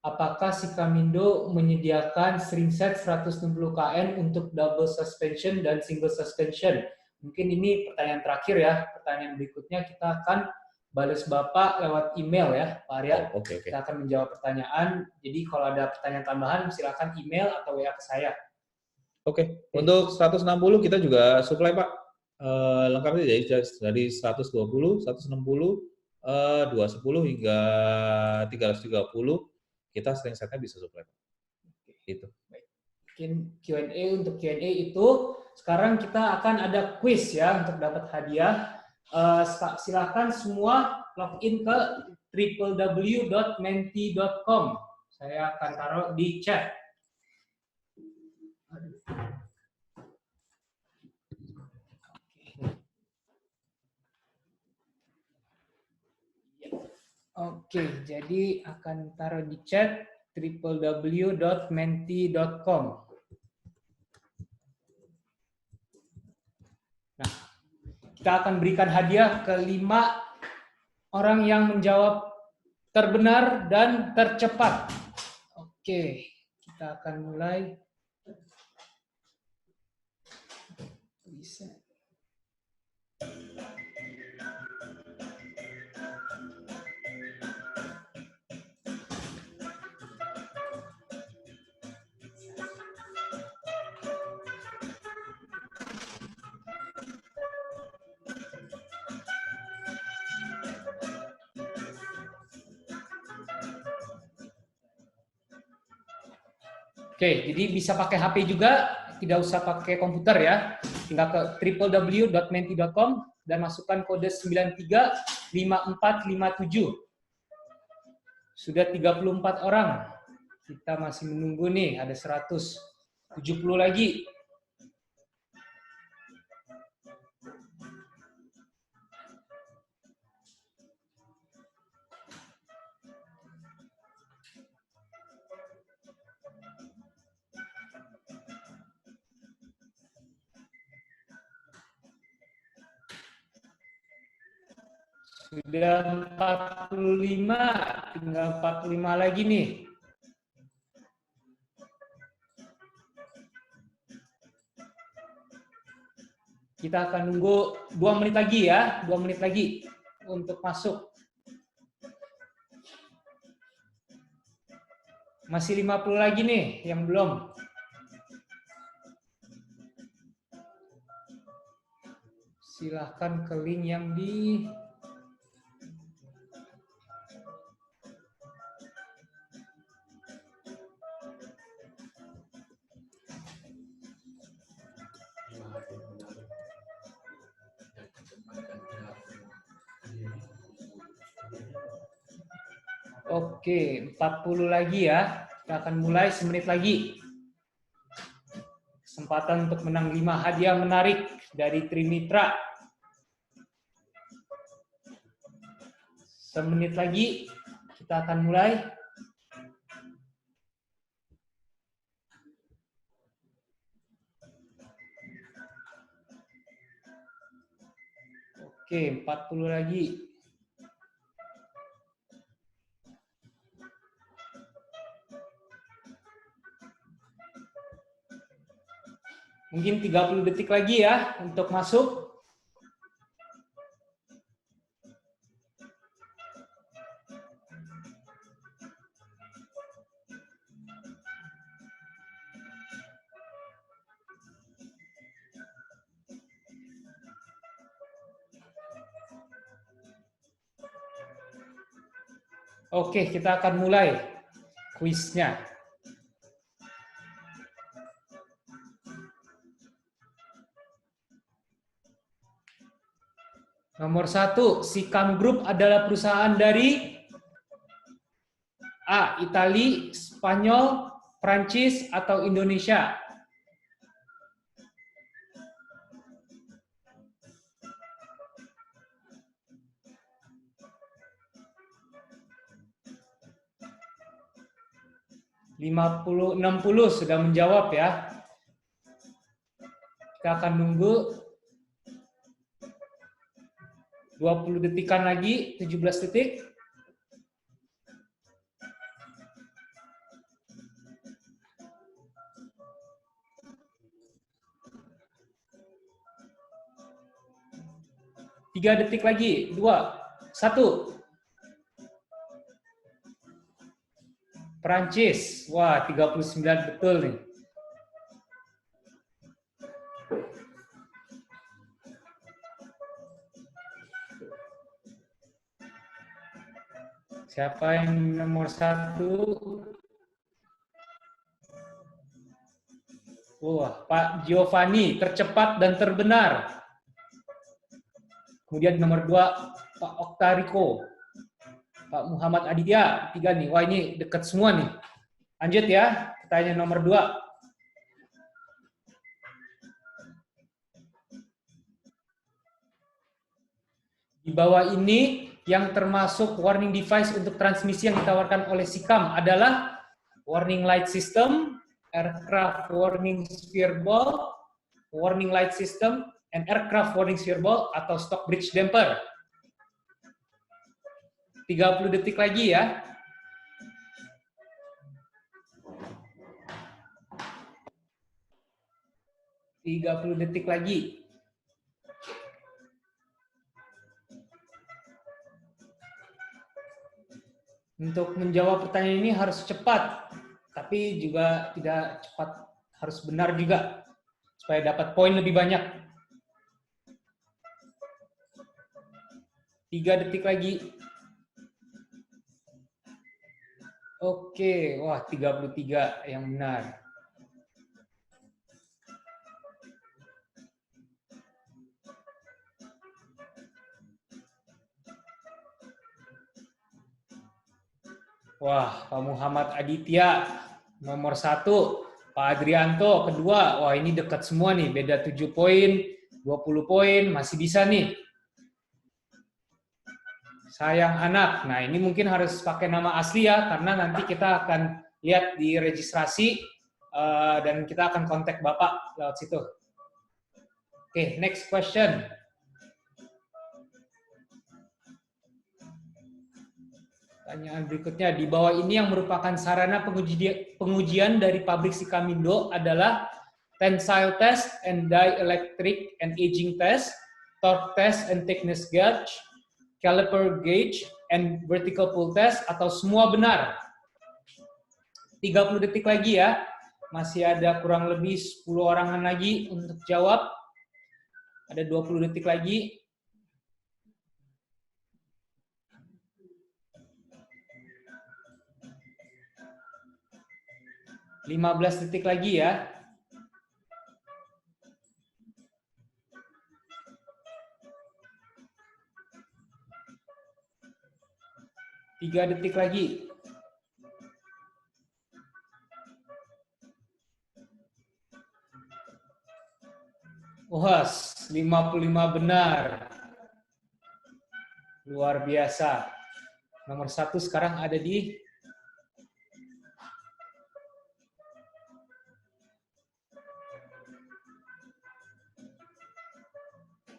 apakah Sikamindo menyediakan string set 160 kN untuk double suspension dan single suspension? Mungkin ini pertanyaan terakhir ya. Pertanyaan berikutnya kita akan balas Bapak lewat email ya, Pak Arya. Oke. Kita akan menjawab pertanyaan. Jadi kalau ada pertanyaan tambahan, silakan email atau WA ke saya. Oke. Untuk 160 kita juga supply Pak. Lengkapnya dari 120, 160, 210 hingga 330 kita string setnya bisa supply. Itu. Mungkin Q&A, untuk Q&A itu sekarang kita akan ada quiz ya untuk dapat hadiah. Silakan semua login ke www.menti.com. Saya akan taruh di chat. Oke, jadi akan taruh di chat www.menti.com. Nah, kita akan berikan hadiah ke 5 orang yang menjawab terbenar dan tercepat. Oke, kita akan mulai. Bisa. Oke, jadi bisa pakai HP juga, tidak usah pakai komputer ya. Tinggal ke www.menti.com dan masukkan kode 935457. Sudah 34 orang. Kita masih menunggu nih, ada 100. 70 lagi. Sudah 45, tinggal 45 lagi nih. Kita akan nunggu 2 menit lagi ya, 2 menit lagi untuk masuk. Masih 50 lagi nih yang belum. Silahkan ke link yang di Oke, 40 lagi ya. Kita akan mulai semenit lagi. Kesempatan untuk menang 5 hadiah menarik dari Trimitra. Semenit lagi kita akan mulai. Oke, 40 lagi. Mungkin 30 detik lagi ya untuk masuk. Oke, kita akan mulai kuisnya. Nomor 1, Sikam Group adalah perusahaan dari A. Itali, Spanyol, Prancis, atau Indonesia. (60) sudah menjawab ya. Kita akan nunggu 20 detikan lagi, 17 detik. Tiga detik lagi, 2, 1. Prancis, wah 39 betul nih. Siapa yang nomor 1? Wah, Pak Giovanni, tercepat dan terbenar. Kemudian nomor 2, Pak Oktariko. Pak Muhammad Aditya, 3 nih. Wah, ini dekat semua nih. Lanjut ya, pertanyaan nomor 2. Di bawah ini yang termasuk warning device untuk transmisi yang ditawarkan oleh Sikam adalah warning light system, aircraft warning spear ball, warning light system, and aircraft warning spear ball atau stock bridge damper. 30 detik lagi ya. Detik lagi. Untuk menjawab pertanyaan ini harus cepat, tapi juga tidak cepat, harus benar juga, supaya dapat poin lebih banyak. 3 detik lagi. Oke, wah 33 yang benar. Wah, Pak Muhammad Aditya nomor 1. Pak Adrianto kedua. Wah, ini dekat semua nih, beda 7 poin, 20 poin, masih bisa nih. Sayang anak. Nah, ini mungkin harus pakai nama asli ya, karena nanti kita akan lihat di registrasi dan kita akan kontak Bapak lewat situ. Oke, next question. Pertanyaan berikutnya, di bawah ini yang merupakan sarana pengujian dari pabrik Sikamindo adalah tensile test and dielectric and aging test, torque test and thickness gauge, caliper gauge, and vertical pull test, atau semua benar? 30 detik lagi ya. Masih ada kurang lebih 10 orangan lagi untuk jawab. Ada 20 detik lagi. Lima 15 detik lagi ya. Tiga detik lagi. Wah, 55 benar. Luar biasa. Nomor 1 sekarang ada di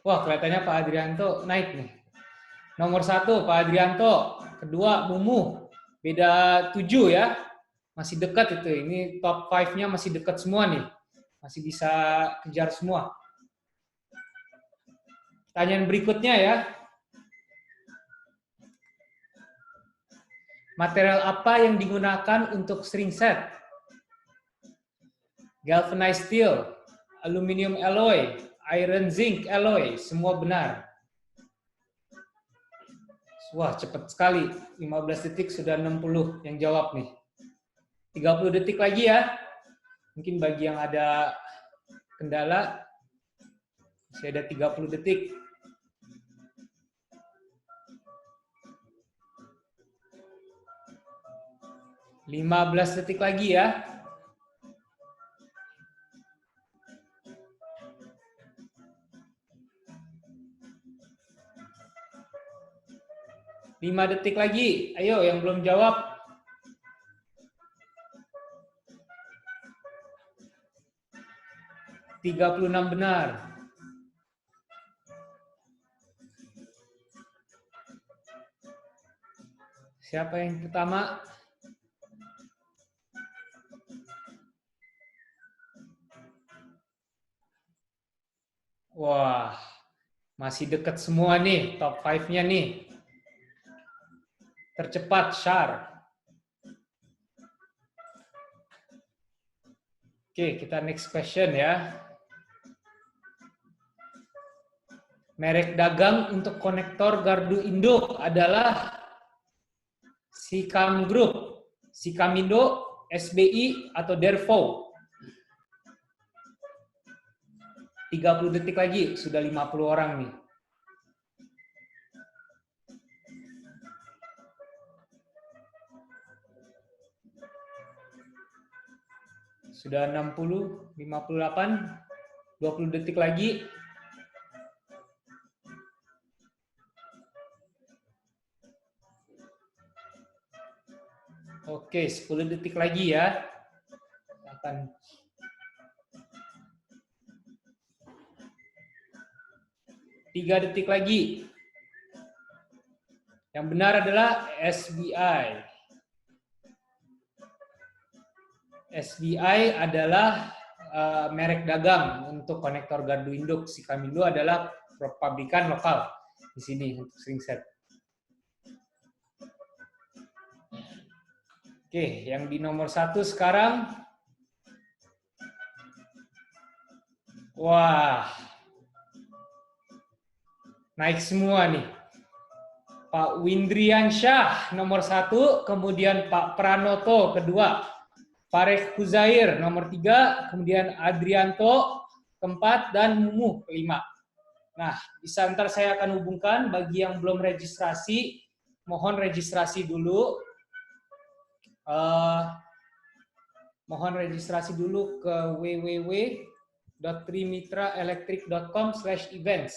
wah, kelihatannya Pak Adrianto naik nih. Nomor 1 Pak Adrianto, kedua Mumu, beda 7 ya. Masih dekat itu. Ini top 5-nya masih dekat semua nih. Masih bisa kejar semua. Pertanyaan berikutnya ya. Material apa yang digunakan untuk string set? Galvanized steel, aluminium alloy, iron zinc alloy, semua benar. Wah, cepat sekali. 15 detik sudah 60 yang jawab nih. 30 detik lagi ya. Mungkin bagi yang ada kendala, masih ada 30 detik. 15 detik lagi ya. Lima detik lagi. Ayo yang belum jawab. (36) benar. Siapa yang pertama? Wah, masih dekat semua nih, top 5-nya nih. Tercepat, Syar. Oke, kita next question ya. Merek dagang untuk konektor gardu induk adalah Sikam Group, Sikamindo, SBI, atau Dervo. 30 detik lagi, sudah 50 orang nih. Sudah 60, 58, 20 detik lagi. Oke, 10 detik lagi ya. Akan 3 detik lagi. Yang benar adalah SBI. SBI adalah merek dagang untuk konektor gardu induk. Sikamindo adalah pabrikan lokal di sini untuk string set. Oke, yang di nomor 1 sekarang. Wah, naik semua nih. Pak Windriansyah nomor 1, kemudian Pak Pranoto kedua, Farek Huzair nomor 3, kemudian Adrianto keempat, dan Mumu kelima. Nah, bisa ntar saya akan hubungkan bagi yang belum registrasi, mohon registrasi dulu. mohon registrasi dulu ke www.trimitraelectric.com/events.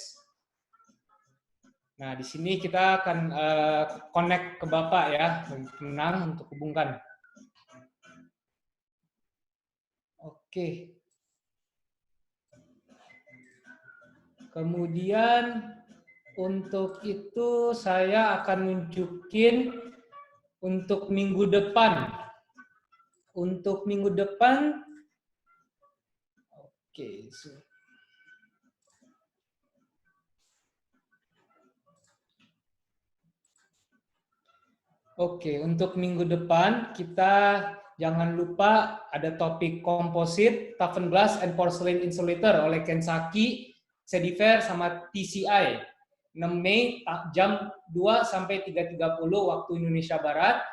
Nah, di sini kita akan connect ke Bapak ya, tenang untuk hubungkan. Oke. Kemudian untuk itu saya akan nunjukin untuk minggu depan. Untuk minggu depan, oke. Oke, untuk minggu depan kita jangan lupa ada topik komposit, toughened glass and porcelain insulator oleh Kensaki, Sediver sama TCI. 6 Mei jam 2 sampai 3.30 waktu Indonesia Barat.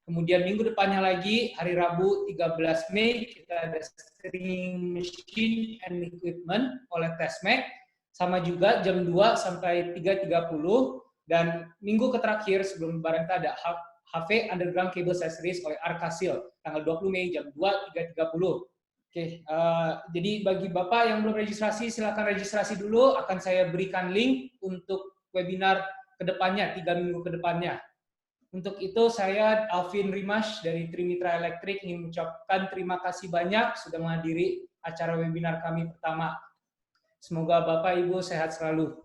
Kemudian minggu depannya lagi, hari Rabu 13 Mei, kita ada stringing machine and equipment oleh Tesmec, sama juga jam 2 sampai 3.30, dan minggu terakhir sebelum Lebaran kita ada HV Underground Cable Accessories oleh Arkasil, tanggal 20 Mei jam 2, 3.30. Oke, jadi bagi Bapak yang belum registrasi, silakan registrasi dulu, akan saya berikan link untuk webinar kedepannya, 3 minggu kedepannya. Untuk itu saya Alvin Rimash dari Trimitra Electric ingin mengucapkan terima kasih banyak sudah menghadiri acara webinar kami pertama. Semoga Bapak Ibu sehat selalu.